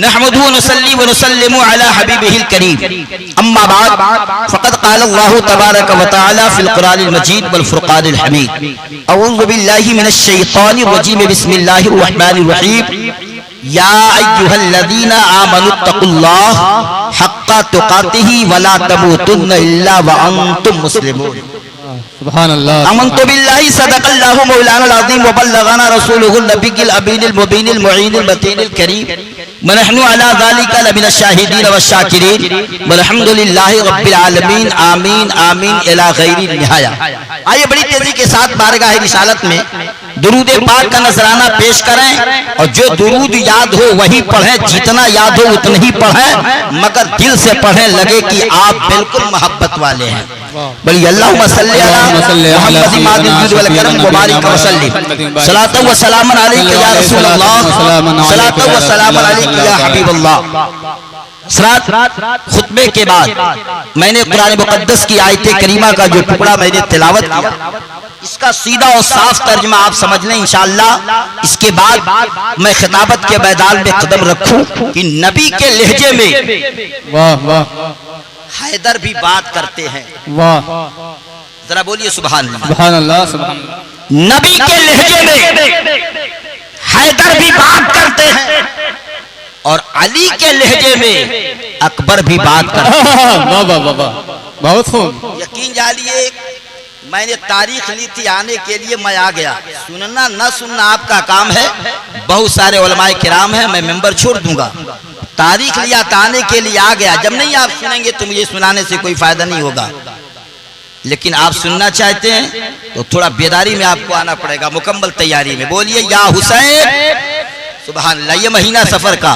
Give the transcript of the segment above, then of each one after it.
नहमदुहु व नुसल्ली व नुसल्लिमु अला हबीबिहिल करीम अम्मा बाद फ़क़द क़ाल अल्लाहु तबारक व तआला फ़िल क़ुरानिल मजीद वल फ़ुरक़ानिल हमीद अऊज़ु बिल्लाहि मिनश शैतानिर रजीम बिस्मिल्लाहिर रहमानिर रहीम या अय्युहल्लज़ीना आमनुत्तक़ुल्लाह हक़्क़ तुक़ातिही वला तमूतुन्ना इल्ला व अंतुम मुस्लिमून। सुभान अल्लाह। आमन्तु बिल्लाहि सदक़ल्लाहु मौलानाल अज़ीम व बल्लगना रसूलुहुल नबिय्युल अमीनुल मुबीनुल मुईनुल मतीनुल करीम व नहनु अला ज़ालिका लमिनश शाहिदीन वश्शाकिरीन वल्हम्दुलिल्लाहि रब्बिल आलमीन आमीन आमीन इला गैरि निहाया। आइए बड़ी तेजी के साथ बारगाह रिसालत में दुरूद पाक का नजराना पेश करें और जो दुरूद याद हो वही पढ़ें, जितना याद हो उतना ही पढ़ें, मगर दिल से पढ़ें, लगे कि आप बिल्कुल मोहब्बत वाले हैं। बड़ी अल्लाहुम्मा सल्ली अला मुहम्मदिन मादिल वल करम मुबारक व सल्लिम सलातु व सलाम अलैका या रसूल अल्लाह सलातु व सलाम अलैका या हबीब अल्लाह। खुतबे के बाद मैंने कुरान मुकद्दस की आयत करीमा का जो टुकड़ा मैंने तिलावत किया, इसका सीधा और साफ तर्जुमा आप समझ लें इंशाअल्लाह। इसके बाद मैं खिताबत के मैदान में कदम रखूं कि नबी के लहजे में वाह वाह हैदर भी बात करते हैं। वाह जरा बोलिए सुभान अल्लाह। सुभान अल्लाह सुभान अल्लाह। नबी के लहजे में हैदर भी बात करते हैं और अली के लहजे में अकबर भी बात करते हैं। वाह वाह वाह वाह, बहुत खूब। यकीन जानिए मैंने तारीख ली थी आने के लिए, मैं आ गया। सुनना न सुनना आपका काम है, बहुत सारे उलमाए किराम हैं, मैं मेंबर छोड़ दूंगा। तारीख लिया तो आने के लिए आ गया। जब नहीं आप सुनेंगे तो मुझे सुनाने से कोई फायदा नहीं होगा, लेकिन आप सुनना चाहते हैं तो थोड़ा बेदारी में आपको आना पड़ेगा, मुकम्मल तैयारी में। बोलिए या हुसैन। सुभान अल्लाह। ये महीना सफर का,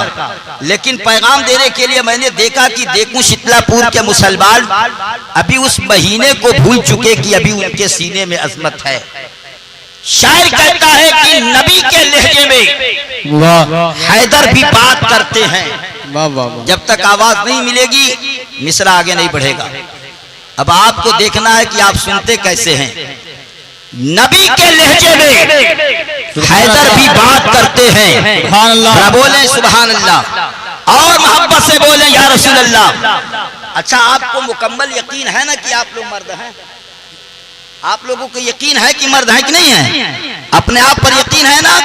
लेकिन पैगाम देने के लिए मैंने देखा कि देखूं शीतलापुर के मुसलमान अभी उस महीने को भूल चुके कि अभी उनके सीने में अजमत है। शायर कहता है कि नबी के लहजे में वाह हैदर भी बात करते हैं। वाह वाह। जब तक आवाज नहीं मिलेगी मिसरा आगे नहीं बढ़ेगा। अब आपको देखना है कि आप सुनते कैसे हैं। नबी के लहजे में हैदर भी बात करते हैं। सुभान अल्लाह। बोले सुभान अल्लाह और मोहब्बत से बोले या रसूल अल्लाह। अच्छा, आपको मुकम्मल यकीन है ना कि आप लोग मर्द हैं? आप लोगों को यकीन है कि मर्द है कि नहीं है? अपने आप पर यकीन है ना?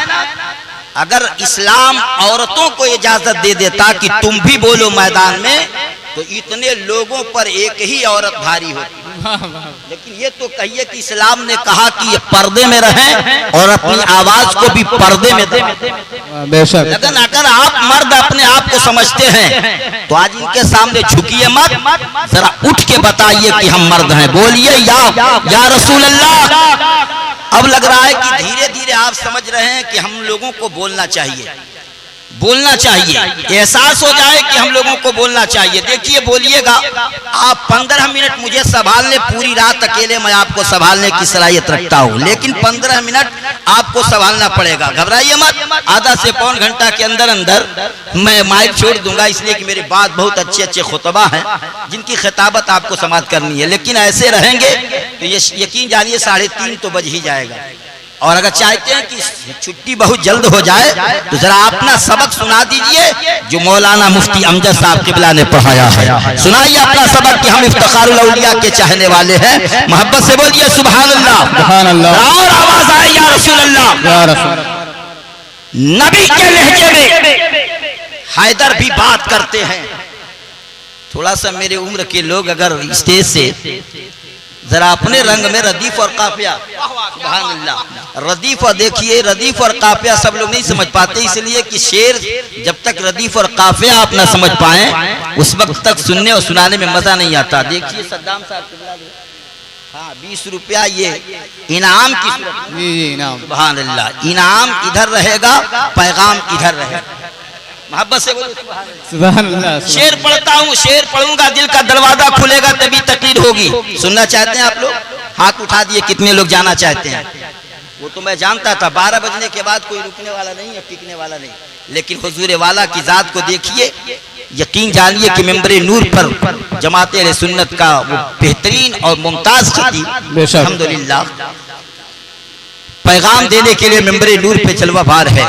अगर इस्लाम औरतों को इजाजत दे देता कि तुम भी बोलो मैदान में, तो इतने लोगों पर एक ही औरत भारी होती। लेकिन ये तो कहिए कि इस्लाम ने कहा कि ये पर्दे में रहें और अपनी आवाज को भी पर्दे में दें। बेशक। लेकिन अगर आप मर्द अपने आप को समझते हैं तो आज इनके सामने झुकिए मत, जरा उठ के बताइए कि हम मर्द हैं। बोलिए या रसूल अल्लाह। अब लग रहा है कि धीरे धीरे आप समझ रहे हैं कि हम लोगों को बोलना चाहिए, बोलना चाहिए। एहसास हो जाए कि हम लोगों को बोलना चाहिए। देखिए बोलिएगा। आप 15 मिनट मुझे संभालने, पूरी रात अकेले मैं आपको संभालने की सलाहियत रखता हूँ, लेकिन 15 मिनट आपको संभालना पड़ेगा। घबराइए मत। आधा से पौन घंटा के अंदर अंदर मैं माइक छोड़ दूंगा, इसलिए कि मेरी बात बहुत अच्छे अच्छे खुतबा हैं जिनकी खिताबत आपको समाप्त करनी है। लेकिन ऐसे रहेंगे तो ये यकीन जानिए 3:30 तो बज ही जाएगा। और अगर चाहते हैं कि छुट्टी बहुत जल्द हो जाए तो जरा अपना सबक सुना दीजिए जो मौलाना मुफ्ती अमजद साहब किबला ने पढ़ाया है। सुनाइए अपना सबक कि हम इफ्तिखारुल औलिया के चाहने वाले हैं। मोहब्बत से बोलिए सुभान अल्लाह। सुभान अल्लाह। और आवाज आए या रसूल अल्लाह। या रसूल। नबी के लहजे में हैदर भी बात करते हैं। थोड़ा सा मेरे उम्र के लोग अगर स्टेज से जरा अपने रंग में रदीफ और काफिया, सुभान अल्लाह, रदीफ और देखिए, रदीफ और काफिया सब लोग नहीं समझ पाते, इसलिए कि शेर जब तक रदीफ और काफिया आप ना समझ पाए उस वक्त तक सुनने और सुनाने में मजा नहीं आता। देखिए सद्दाम साहब, हाँ 20 रुपया ये इनाम की सूरत में, सुभान अल्लाह। इनाम इधर रहेगा, पैगाम इधर रहेगा। मोहब्बत से बोलो सुभान अल्लाह। शेर पढ़ता हूँ, शेर पढ़ूंगा, दिल का दरवाजा खुलेगा तभी तकलीफ होगी। सुनना चाहते हैं आप लोग? हाथ उठा दिए। कितने लोग जाना चाहते हैं? वो तो मैं जानता था 12 बजने के बाद कोई रुकने वाला नहीं है, टिकने वाला नहीं। लेकिन हुजूर वाला की जात को देखिए, यकीन जानिए कि मेंबरे नूर पर जमात अहले सुन्नत का वो बेहतरीन और मुमताज खतीब अल्हम्दुलिल्लाह पैगाम देने के लिए मेंबरे नूर पे जलवा भार है।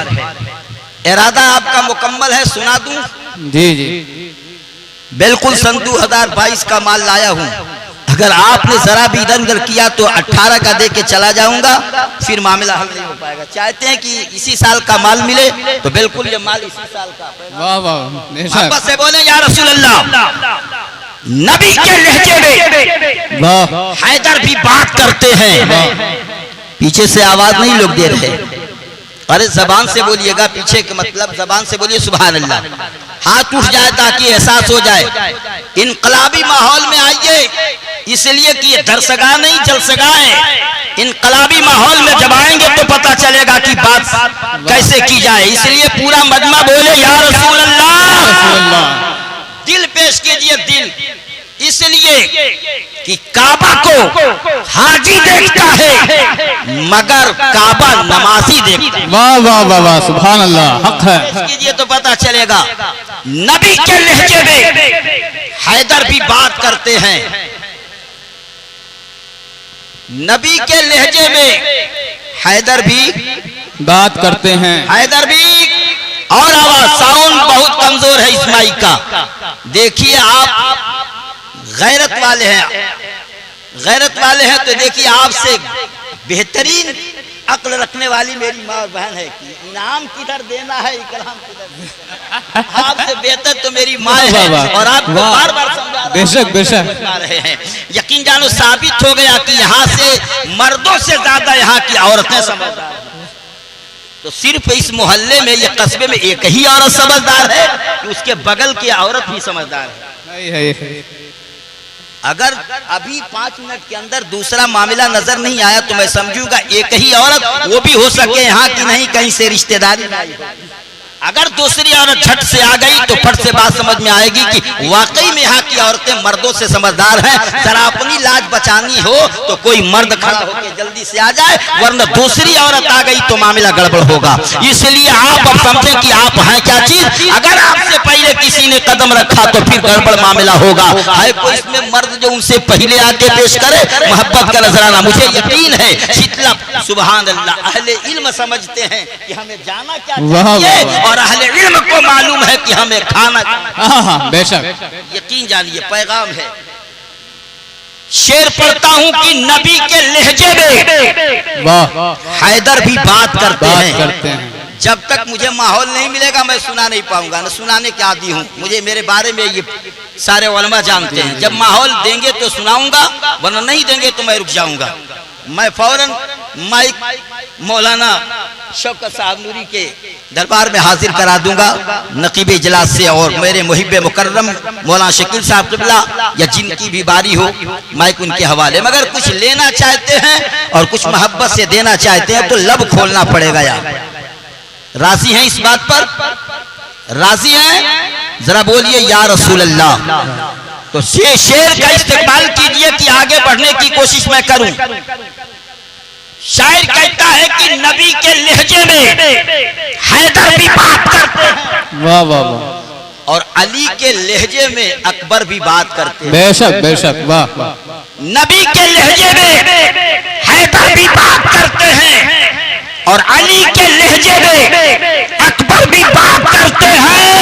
इरादा आपका मुकम्मल है, सुना दूं जी जी बिल्कुल सन 2022 का माल लाया हूँ। अगर आपने जरा भी इधर उधर किया तो 18 का दे के चला जाऊंगा, फिर मामला हल नहीं हो पाएगा। चाहते हैं कि इसी साल का माल मिले तो बिल्कुल ये माल इसी साल का। वाह वाह मोहब्बत से बोले या रसूल अल्लाह, नबी के लहजे में वाह हैदर भी बात करते हैं। पीछे से आवाज नहीं लोग दे रहे, अरे जबान से बोलिएगा, पीछे के मतलब जबान से बोलिए सुभान अल्लाह। हाथ उठ जाए ताकि एहसास हो जाए। इनकलाबी माहौल में आइए, इसलिए कि ये दरसगा नहीं जलसगा है। इनकलाबी माहौल में जब आएंगे तो पता चलेगा कि बात कैसे की जाए। इसलिए पूरा मजमा बोले या रसूल अल्लाह। दिल पेश कीजिए, दिल, इसलिए कि काबा को हाजी देखता है मगर काबा नमाजी देखता है। वाह वाह वाह वाह सुभान अल्लाह, हक है। पेश कीजिए तो पता चलेगा। नबी के लहजे में हैदर भी बात करते हैं। नबी के लहजे में हैदर भी बात करते हैं। हैदर भी, और आवाज साउंड बहुत कमजोर है इस माइक का। देखिए आप गैरत वाले हैं, गैरत वाले हैं तो देखिए आपसे बेहतरीन अक्ल रखने वाली मेरी माँ और बहन है कि इनाम किधर देना है, इकराम किधर देना। आपसे बेहतर तो मेरी माँ है और आपको बार बार समझा बेशक बेशक रहे हैं। यकीन जानो साबित हो गया कि यहाँ से मर्दों से ज्यादा यहाँ की औरतें समझदार हैं। तो सिर्फ इस मोहल्ले में, ये कस्बे में एक ही औरत समझदार है कि उसके बगल की औरत भी समझदार है। अगर अभी 5 मिनट के अंदर दूसरा मामला नजर नहीं आया तो मैं समझूंगा एक ही औरत, वो भी हो सके यहाँ की नहीं कहीं से रिश्तेदारी में आई। अगर दूसरी औरत झट से आ गई तो फट से बात समझ में आएगी कि वाकई में यहाँ की औरतें मर्दों से समझदार हैं। जरा अपनी लाज बचानी हो तो कोई मर्द खड़ा होकर जल्दी से आ जाए, वरना दूसरी औरत आ गई तो मामला गड़बड़ होगा। इसलिए आप अब समझें कि आप हैं क्या चीज। अगर आपसे पहले किसी ने कदम रखा तो फिर गड़बड़ मामला होगा। है कोई इसमें मर्द जो उनसे पहले आके पेश करे मोहब्बत का नजराना? मुझे यकीन है शीतला सुभान अल्लाह अहले इल्म समझते हैं कि हमें जाना क्या चाहिए और अहले इल्म को मालूम है कि हमें खाना। हाँ बेशक, यकीन जानिए पैगाम है। शेर पढ़ता हूँ कि नबी के लहजे में वाह हैदर भी बात करते हैं। जब तक मुझे माहौल नहीं मिलेगा मैं सुना नहीं पाऊंगा, न सुनाने के आदी हूँ। मुझे मेरे बारे में ये सारे उलमा जानते हैं। जब माहौल देंगे तो सुनाऊंगा, वरना नहीं देंगे तो मैं रुक जाऊंगा। मैं फौरन माइक मौलाना शौकत साहब नूरी के दरबार में हाजिर करा दूंगा नकीब इजलास से, और मेरे मुहिब्बे मुकर्रम मौलाना शकील साहब क़िबला या जिनकी भी बारी हो माइक उनके हवाले। मगर कुछ लेना चाहते हैं और कुछ मोहब्बत से देना चाहते हैं तो लब खोलना पड़ेगा यार। राजी हैं इस बात पर? राजी हैं? जरा बोलिए या रसूल अल्लाह। तो शेर का इस्तेमाल कीजिए कि आगे बढ़ने की कोशिश मैं करूं। शायर कहता है कि नबी के लहजे में हैदर भी बात करते हैं। वाह वाह वाह। और अली के लहजे में अकबर भी बात करते हैं। बेशक बेशक, वाह वाह। नबी के लहजे में हैदर भी बात करते हैं और अली के लहजे में अकबर भी बात करते हैं।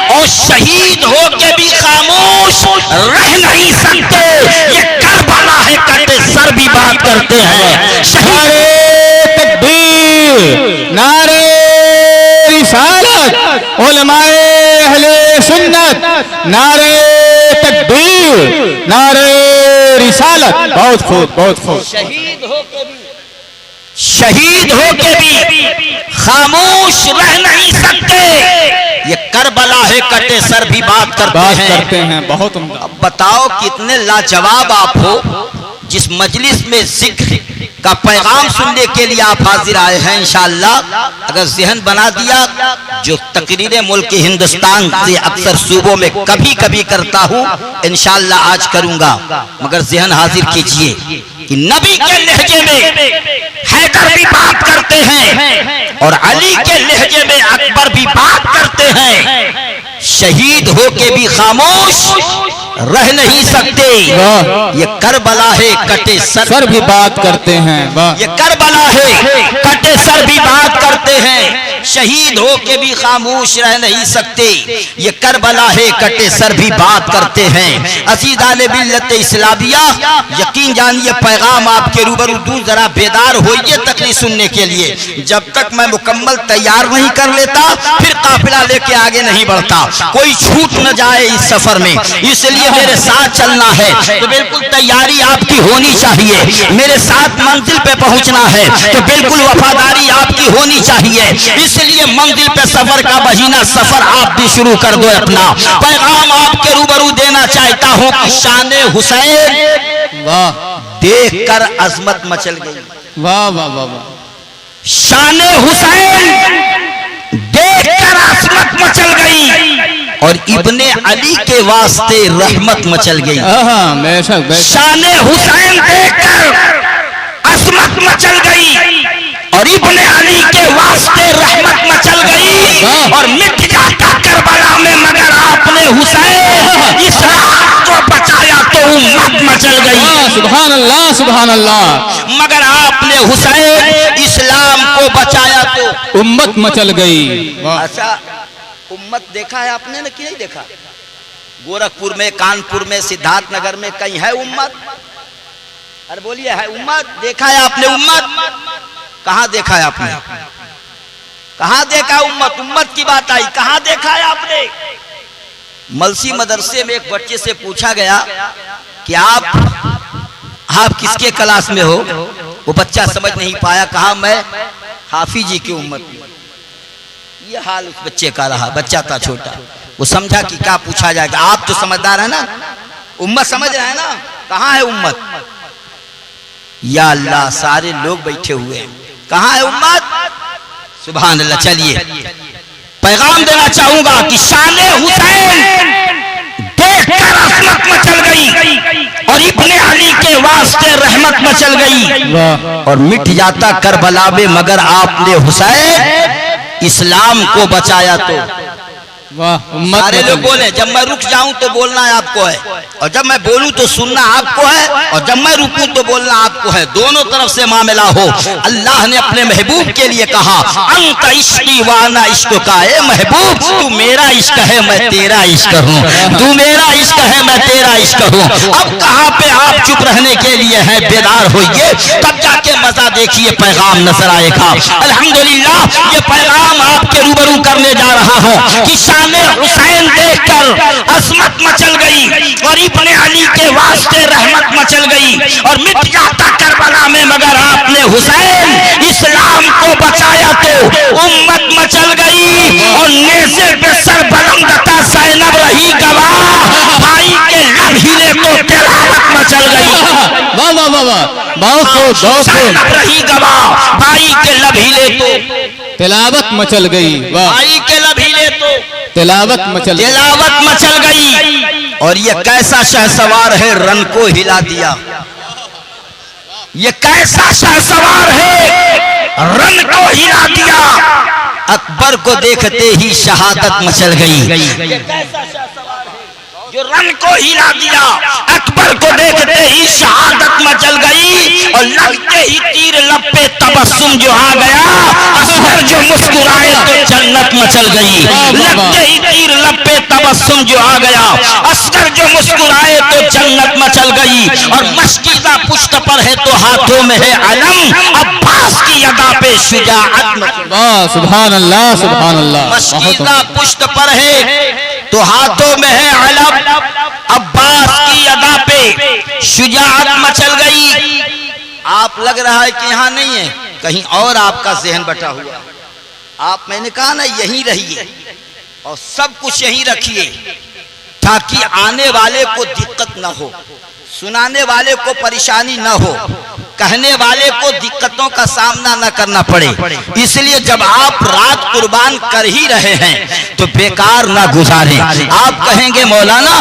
और शहीद होके भी खामोश रह नहीं सकते, ये करबला है कहते सर भी बात करते हैं। नारे तकबीर, नारे रिसालत, उलमाए अहले सुन्नत, नारे तकबीर, नारे रिसालत। बहुत खूब बहुत खूब। शहीद होके भी खामोश रह नहीं सकते, ये करबला है कटे सर भी बात करते हैं। बहुत उम्दा। अब बताओ कितने लाजवाब आप हो, जिस मजलिस में जिक्र का पैगाम सुनने के लिए आप हाजिर आए हैं। इंशाअल्लाह अगर जहन बना दिया, जो तकरीरें मुल्क हिंदुस्तान से अक्सर सूबों में कभी कभी करता हूँ, इंशाअल्लाह आज करूंगा। मगर जहन हाजिर कीजिए कि नबी के लहजे में हैदर भी बात करते हैं और अली के लहजे में अकबर भी बात करते हैं। शहीद होके भी खामोश रह नहीं सकते, ये करबला है कटे सर भी बात करते हैं। ये करबला है कटे सर भी बात करते हैं। शहीद हो के भी खामोश रह नहीं सकते। ये करबला है, कटे सर भी बात करते हैं। असीदाने मिल्लत इस्लामिया, यकीन जानिए पैगाम आपके रूबरू दूर, जरा बेदार होइए तकलीफ सुनने के लिए। जब तक मैं मुकम्मल तैयार नहीं कर लेता फिर काफिला लेके आगे नहीं बढ़ता। कोई छूट न जाए इस सफर में, इसलिए मेरे साथ चलना है तो बिल्कुल तैयारी आपकी होनी चाहिए। मेरे साथ मंजिल पे पहुंचना है तो बिल्कुल वफादारी आपकी होनी चाहिए। इसलिए मंजिल पे सफर का महीना सफर आप भी शुरू कर दो अपना। पैगाम आपके रूबरू देना चाहता हूँ कि शान हुसैन वाह, देखकर अजमत मचल गई। वाह वाह वाह वाह, शान हुसैन देखकर अजमत मचल गई और इब्ने अली के वास्ते रहमत मचल गई। बेशक बेशक, शान हुसैन देखकर अजमत मचल गई और इब्ने अली के वास्ते रहमत मचल गई और मिट जाता करबला में मगर आपने हुसैन इस्लाम को बचाया तो उम्मत मचल गई। सुभान अल्लाह सुभान अल्लाह, मगर आपने हुसैन इस्लाम को बचाया तो उम्मत मचल गई। अच्छा, उम्मत देखा है आपने ना कि नहीं देखा? गोरखपुर में, कानपुर में, सिद्धार्थनगर में कहीं है उम्मत? अरे बोलिए, है उम्मत? देखा है आपने उम्मत? कहाँ देखा है आपने? कहाँ देखा उम्मत? उम्मत की बात आई, कहाँ देखा है आपने? मलसी मदरसे में एक बच्चे से पूछा गया कि आप किसके क्लास में हो? वो बच्चा समझ नहीं पाया, कहा मैं हाफिज जी की उम्मत में। ये हाल उस बच्चे का रहा। बच्चा था छोटा, वो समझा कि क्या पूछा जाएगा। आप तो समझदार है ना, उम्मत समझ रहे हैं ना, कहाँ है उम्मत? या अल्लाह, सारे लोग बैठे हुए हैं, कहाँ है उम्मत? सुभान अल्लाह। चलिए पैगाम देना चाहूंगा कि शान हुसैन देखकर अजमत मचल गई और इब्ने अली के वास्ते रहमत मचल गई और मिट जाता करबला में मगर आपने हुसैन इस्लाम को बचाया तो। सारे लोग बोले, जब मैं रुक जाऊं तो बोलना आपको है और जब मैं बोलूं तो सुनना आपको है और जब मैं रुकूं तो बोलना आपको है। दोनों तरफ से मामला हो। अल्लाह ने अपने महबूब के लिए कहा, अंत इश्क़ी वाना इश्क़ का, ए महबूब तू मेरा इश्क है मैं तेरा इश्क हूँ, तू मेरा इश्क है मैं तेरा इश्क हूँ। अब कहाँ पे आप चुप रहने के लिए हैं? बेदार होइए, तब जाके मजा देखिए, पैगाम नजर आएगा। अल्हम्दुलिल्लाह, ये पैगाम आपके रूबरू करने जा रहा हूँ कि शान हुसैन देखकर अजमत मचल गई और इब्ने अली के वास्ते रहमत मचल गई और मिट जाता करबला में मगर आपने हुसैन इस्लाम को बचाया तो उम्मत मचल गई और नेज़े पे सर बुलंद था ज़ैनब रही गवाह, भाई के लब हिले तो तिलावत मचल गई। वाह वाह वाह वाह, बहुत खूब, ज़ैनब रही गवाह, भाई के लब हिले तो तिलावत मचल गई। वाह, भाई के लब हिले तो तिलावत मचल गई। और ये कैसा शहसवार है, रन को हिला दिया। ये कैसा शहसवार है, रन को हिला दिया। अकबर को देखते ही शहादत मचल गई। ये कैसा शहसवार है जो रन को हिला दिया। अकबर को देखते ही शहादत मचल गई और लगते ही तीर लब पे तबस्सुम जो आ गया, असगर जो मुस्कुराए तो जन्नत मचल गई। लगते ही तीर लब पे तबस्सुम जो आ गया, असगर जो मुस्कुराए तो जन्नत मचल गई। और मशकीदा पुश्त पर है तो हाथों में है अलम, अब्बास की अदा पे शुजाअत मचल। वाह, सुभान अल्लाह सुभान अल्लाह। मशकीदा पुश्त पर है तो हाथों में है अलम, अब्बास की अदा पे शुजाअत मचल गई। आप लग रहा है कि यहाँ नहीं है, कहीं और आपका ज़हन बटा हुआ। आप, मैंने कहा ना, यहीं रहिए और सब कुछ यहीं रखिए ताकि आने वाले को दिक्कत न हो, सुनाने वाले को परेशानी न हो, कहने वाले को दिक्कतों का सामना न करना पड़े। इसलिए जब आप रात कुर्बान कर ही रहे हैं तो बेकार ना गुजारें। आप कहेंगे मौलाना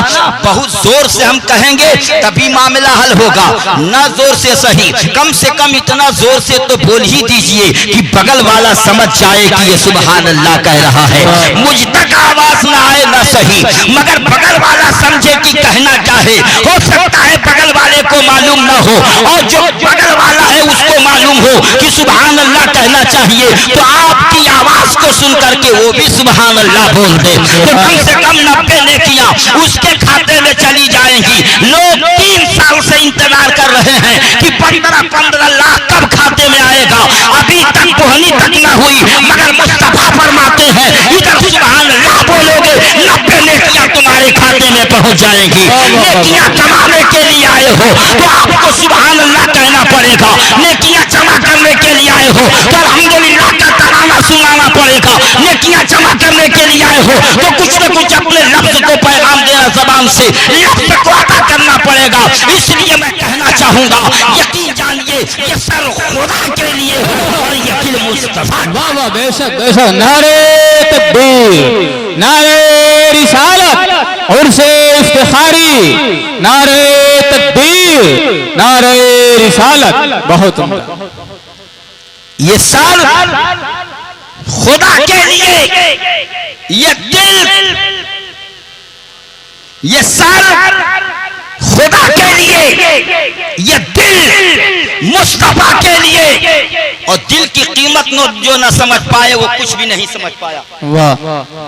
बहुत जोर से हम कहेंगे तभी मामला हल होगा, ना जोर से सही, कम से कम इतना जोर से तो बोल ही दीजिए कि बगल वाला समझ जाए कि ये सुभान अल्लाह कह रहा है। मुझ तक आवाज ना आए ना सही, मगर बगल वाला समझे कि कहना क्या है। हो सकता है बगल वाले को मालूम ना हो और जो बगल वाला है उसको मालूम हो कि सुभान अल्लाह कहना चाहिए, तो आपकी आवाज को सुन करके वो भी सुभान अल्लाह बोल दे, तो कम से कम 90 नेकियां उसके खाते में चली जाएंगी। लोग 3 साल से इंतजार कर रहे हैं कि 15-15 लाख कब खाते में आएगा, अभी तक कोहनी तक न हुई, मगर मुस्तफा फरमाते हैं इधर सुभान अल्लाह बोलोगे 90 नेकियां तुम्हारे खाते में पहुंच जाएंगी। नेकियां कमाने के लिए आए हो तो आपको सुभान अल्लाह कहना पड़ेगा, नेकियां जमा करने के लिए आए हो तो अल्हम्दुलिल्लाह का तराना सुनाना पड़ेगा, नेकियां जमा करने के लिए आए हो तो कुछ न कुछ अपने लफ्ज को पैगाम देना, जबान से लफ्ज को अदा करना पड़ेगा। इसलिए मैं कहना चाहूंगा, यकीन जानिए ये सर खुदा के लिए और ये दिल मुस्तफा। वाह वाह, बेशक बेशक। नारे तकबीर, नारे रिसालत, उर्से इफ्तिखारी, नारे तकबीर, नारे रिसालत। बहुत उम्दा। ये सर खुदा के लिए, ये दिल, ये सर खुदा के लिए, ये दिल मुस्तफा के लिए। और दिल की कीमत जो न समझ पाए वो कुछ भी नहीं समझ पाया। वाह,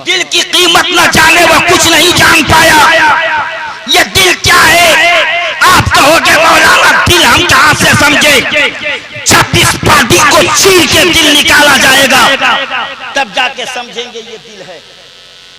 दिल की कीमत न जाने वो कुछ नहीं जान पाया। ये दिल क्या है? आप कहोगे मौलाना दिल हम कहां से समझे? जब इस पार्टी को चीर के दिल निकाला जाएगा तब जाके समझेंगे ये दिल है।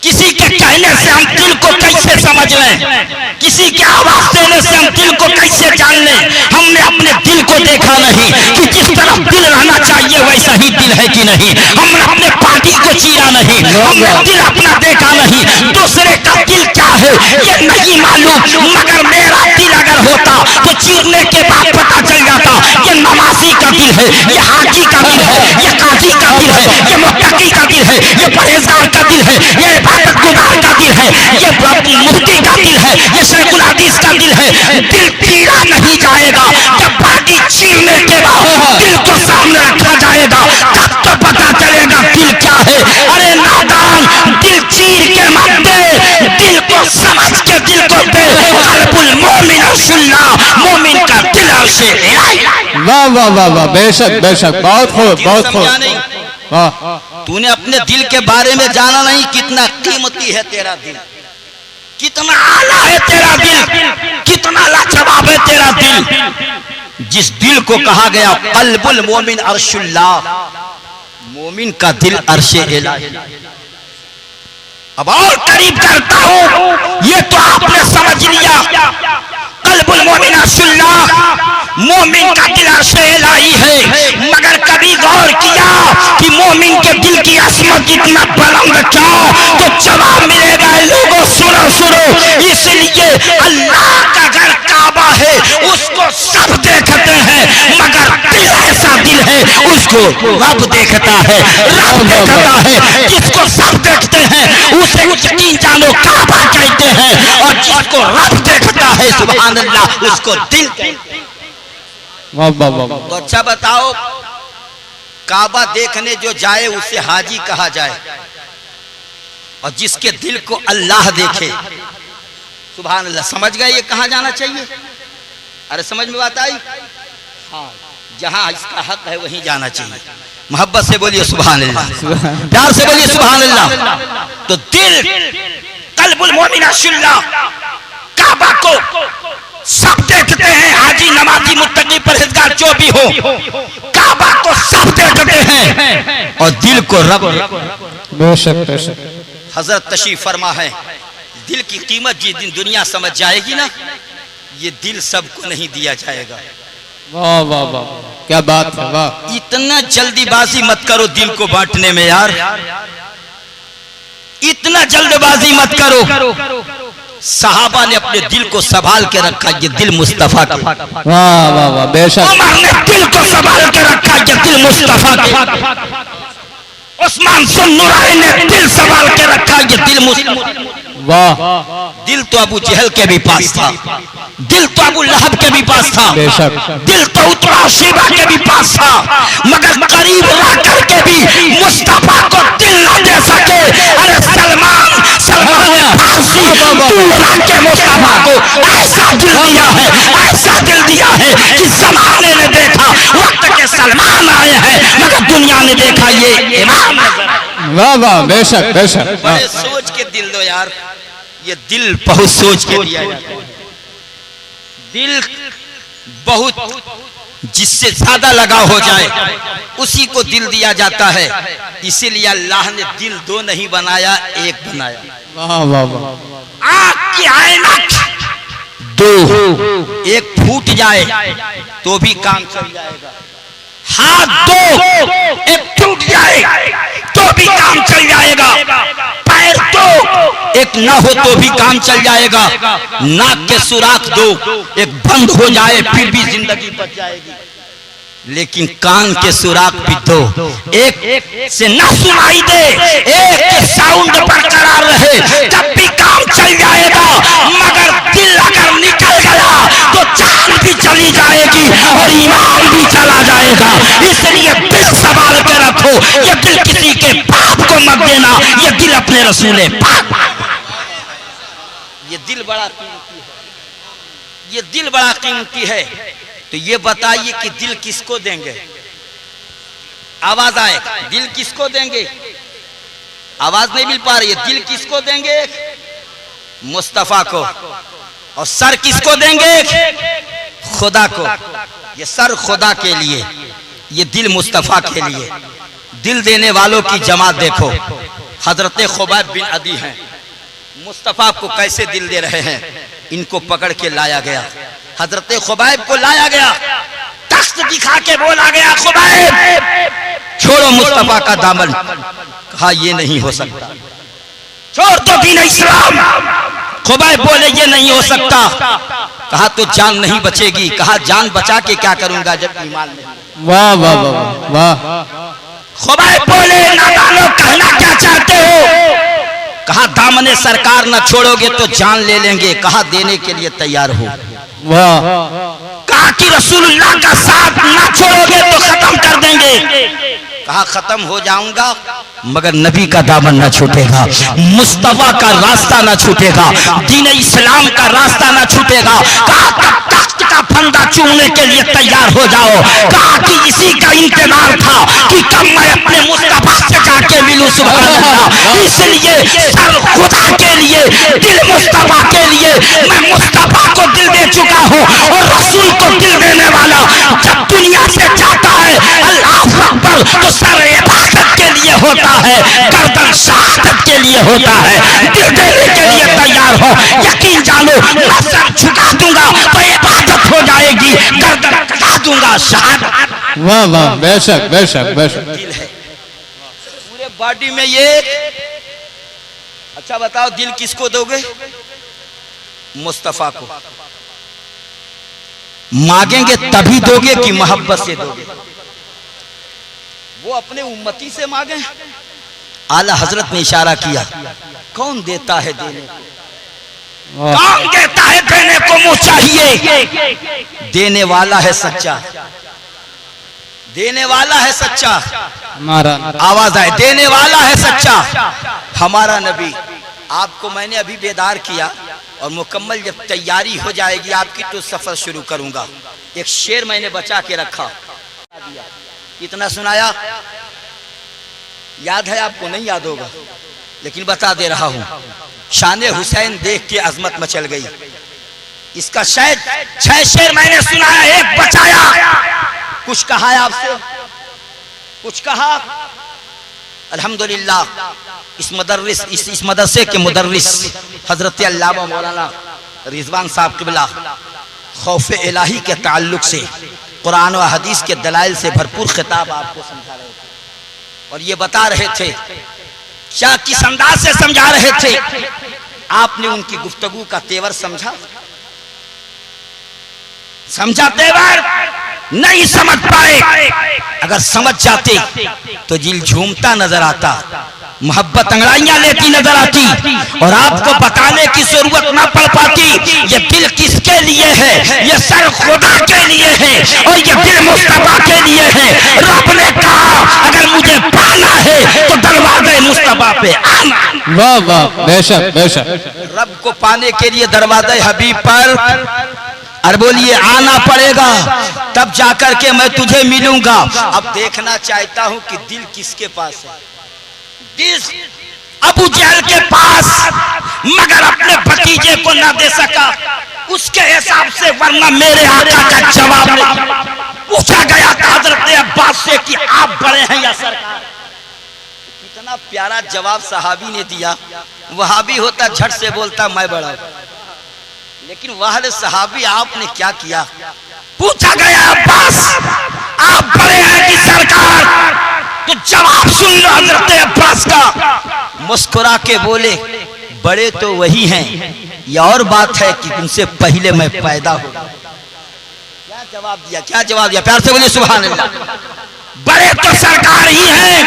किसी के कहने से हम दिल को कैसे समझ लें? किसी के आवाज देने से हम दिल को कैसे जान लें? हमने अपने दिल को देखा नहीं कि जिस तरफ दिल रहना चाहिए वैसा ही दिल है कि नहीं। हमने अपने पार्टी को चीरा नहीं, हमने दिल अपना देखा नहीं। दूसरे का दिल क्या है ये नहीं मालूम, मगर मेरा दिल अगर होता तो चीरने के बाद पता चल जाता ये नमाजी का दिल है, ये हाजी का दिल है, ये काजी का दिल है, ये मुत्तकी का दिल है, ये परहेजगार का दिल है, ये इबादतगुजार का दिल है, ये मुफ्ती का दिल है, ये शेखुल हदीस का दिल है। दिल चीरा नहीं जाएगा, जब पार्टी चीरने के बाद दिल को सामने रखा जाएगा तब तो पता चलेगा दिल क्या है। अरे नादान, दिल चीर के मत दे, दिल को समझ के दिल को दे। कल्बुल मोमिन अर्शुल्लाह, मोमिन का दिल अर्शे इलाही। वाह वाह वाह वाह, बेशक बेशक। बहुत खूब, बहुत खूब। वाह, तूने अपने दिल के बारे में जाना नहीं, कितना कीमती है तेरा दिल, कितना आला है तेरा दिल, कितना लाजवाब है तेरा दिल। जिस दिल को कहा गया कल्बुल मोमिन अर्शुल्लाह, मोमिन का दिल अर्शे इलाही। अब और करीब करता हूं, ये तो आपने समझ लिया कल्बुल मोमिन अर्शुल्लाह, मोमिन का दिल अर्शे इलाही है। मगर कभी गौर किया कि मोमिन के दिल की असमत इतना बुलंद क्यों? तो जवाब मिलेगा लोगों, सुनो सुनो। इसलिए अल्लाह का घर काबा है, उसको सब देखते हैं, मगर दिल ऐसा दिल है उसको रब देखता है, रब देखता है। जिसको सब देखते हैं उसे यकीन जानो काबा कहते हैं, और जिसको रब देखता है सुभान अल्लाह उसको दिल कहते हैं। वाह वाह वाह। तो अच्छा बताओ, काबा देखने जो जाए उसे हाजी कहा जाए, और जिसके दिल को अल्लाह देखे सुभान अल्लाह। समझ गए ये कहाँ जाना चाहिए? अरे समझ में बात आई? हाँ, जहाँ इसका हक है वहीं जाना चाहिए। मोहब्बत से बोलिए सुभान अल्लाह, प्यार से बोलिए सुभान अल्लाह। तो दिल कल्बुल मोमिन अर्शुल्लाह, काबा को सब देखते हैं, हाजी नमाजी मुत्तकी परहेजगार जो भी हो, काबा को सब देखते हैं और दिल को रब। बेशक बेशक। हजरत तशरीफ फरमा है, दिल की कीमत जिस दिन दुनिया समझ जाएगी ना, ये दिल सबको नहीं दिया जाएगा। वाह वाह वाह, क्या बात है। वाह, इतना जल्दीबाजी मत करो दिल को बांटने में यार, इतना जल्दबाजी मत करो। सहाबा ने अपने दिल को संभाल के रखा, ये दिल मुस्तफा का। वाह वाह वाह, बेशक। उमर ने दिल को संभाल के रखा, ये दिल मुस्तफा का। उस्मान सुन्नुराई ने दिल संभाल के रखा, ये दिल मुस्तफा। वाह, दिल तो अबू जहल के भी पास था, दिल तो अबू लहब के भी पास था, दिल तो उतरा शिबा के भी पास था, मगर करीब रह करके भी मुस्तफा को दिल न दे सके। अरे सलमान ने तू के मुस्तफा को ऐसा दिल दिया है, ऐसा दिल दिया है कि जमाने ने देखा वक्त के सलमान आए हैं मगर दुनिया ने देखा ये इमाम नजर। वाह वाह, बेशक बेशक। बड़े सोच के दिल दो यार, ये दिल बहुत सोच के दिया जाता है। दिल बहुत जिससे ज्यादा लगाव हो जाए उसी को दिल दिया जाता है। इसीलिए अल्लाह ने दिल दो नहीं बनाया, एक बनाया। वाह वाह वाह। आँख की ऐनक दो, एक फूट जाए तो भी काम चल जाएगा। हाथ दो, एक टूट जाए तो भी काम चल जाएगा। पैर दो, एक ना हो तो भी काम चल जाएगा। नाक के सुराख दो, एक बंद हो जाए फिर भी जिंदगी बच जाएगी। लेकिन कान के सुराख भी दो, एक से ना सुनाई दे, एक के साउंड बरकरार रहे तब भी काम चल जाएगा। मगर दिल अगर निकल गया तो जान भी चली जाएगी और ईमान भी चला जाएगा। इसलिए दिल संभाल के रखो। ये दिल किसी के बाप को मत देना, ये दिल अपने रसूल पाक। ये दिल बड़ा कीमती है, ये दिल बड़ा कीमती है। तो ये बताइए कि दिल किसको देंगे? आवाज आए, दिल किसको देंगे? आवाज नहीं मिल पा रही है। दिल किसको देंगे? मुस्तफा को। और सर किसको देंगे? खुदा को। ये सर खुदा के लिए, ये दिल मुस्तफा के लिए। दिल देने वालों की जमात देखो। हजरत खुबैब बिन अदी हैं, मुस्तफा को कैसे दिल दे रहे हैं। इनको पकड़ के लाया गया, हजरत खुबैब को लाया गया, तख्त दिखा के बोला गया खुबैब छोड़ो मुस्तफा का दामन। कहा ये नहीं हो सकता, छोड़ दो दीन इस्लाम। खुबैब बोले ये नहीं हो सकता। कहा तो जान नहीं बचेगी। कहा जान बचा के क्या करूंगा जब ईमान नहीं। वाह वाह वाह वाह। खुबैब बोले नादानो कहना क्या चाहते हो? कहा दामने सरकार न छोड़ोगे तो जान ले लेंगे। कहा देने के लिए तैयार हो। वाह। कहा कि रसूलुल्लाह का साथ ना छोड़ोगे तो खत्म कर देंगे। कहा खत्म हो जाऊंगा मगर नबी का दामन ना छूटेगा, मुस्तफा का रास्ता ना छूटेगा, दीन इस्लाम का रास्ता ना छूटेगा। कहा तख्त का फंदा चूमने के लिए तैयार हो जाओ। कहा कि इसी का इंतजार था कि कब मैं अपने मुस्तफा से जाके मिलूं। सुभान अल्लाह। इसलिए सर खुदा के लिए, दिल मुस्तफा के लिए। मैं मुस्तफा को दिल दे चुका हूँ और रसूल को दिल देने वाला जब दुनिया से जाता है अल्लाह अकबर तो सर इबादत के लिए होता है, गर्दन शहादत के लिए होता है। दिल देने के लिए तैयार हो। यकीन जानो मैं सर झुका दूंगा तो इबादत हो जाएगी, गर्दन कटा दूंगा शहादत। वाह वाह, बेशक बेशक बेशक। दिल है पूरे बॉडी में ये। अच्छा बताओ दिल किसको दोगे? मुस्तफा को। मांगेंगे तभी दोगे कि मोहब्बत से दोगे? वो अपने उम्मती से मांगे। आला हजरत ने इशारा किया, कौन देता है देने को? कौन देता है देने को? मुझे चाहिए। देने वाला है सच्चा, देने वाला है सच्चा। हमारा आवाज आए, देने वाला है सच्चा हमारा नबी। आपको मैंने अभी बेदार किया और मुकम्मल जब तैयारी हो जाएगी आपकी तो सफर शुरू करूंगा। एक शेर मैंने बचा के रखा, इतना सुनाया, याद है आपको? नहीं याद होगा लेकिन बता दे रहा हूं। शान हुसैन देख के अजमत मचल गई। इसका शायद 6 शेर मैंने सुनाया, एक बचाया। कुछ कहा है आपसे? कुछ कहा? अल्हम्दुलिल्लाह इस मदरसे के मुदर्रिस हजरत अल्लामा मौलाना रिजवान साहब क़िबला खौफ इलाही के ताल्लुक से कुरान और हदीस के दलाइल से भरपूर खिताब आपको समझा रहे थे और ये बता रहे थे क्या किस अंदाज से समझा रहे थे। आपने उनकी गुफ्तगू का तेवर समझा? समझा तेवर? नहीं समझ पाए। अगर समझ जाते तो दिल झूमता नजर आता, मोहब्बत अंगड़ाइयां लेती नजर आती और आपको बताने की जरूरत ना पड़ पाती ये दिल किसके लिए है, ये सर खुदा के लिए है और ये दिल मुस्तफा के लिए है। रब ने कहा अगर मुझे पाना है तो दरवाजे मुस्तफा पे आना। वाह वाह, बेशक बेशक। रब को पाने के लिए दरवाजे हबीब पर और बोलिए आना पड़ेगा, तब जाकर के मैं तुझे मिलूंगा। अब देखना चाहता हूं कि दिल किसके पास है। दिल अबू जहल के पास, मगर अपने भतीजे को ना दे सका उसके हिसाब से, वरना मेरे आका का जवाब पूछा गया था हजरत अब्बास से कि आप बड़े हैं या सरकार। कितना प्यारा जवाब सहाबी ने दिया। वहाबी होता झट से बोलता मैं बड़ा, लेकिन वाले सहाबी आपने क्या किया। पूछा गया अब्बास आप बड़े हैं कि सरकार, तो जवाब सुन लो हजरत अब्बास का। मुस्कुरा के बोले बड़े तो वही हैं, यह और बात है कि उनसे पहले मैं पैदा हो। क्या जवाब दिया, क्या जवाब दिया, प्यार से बोलिए सुभान अल्लाह। बड़े तो सरकार ही हैं,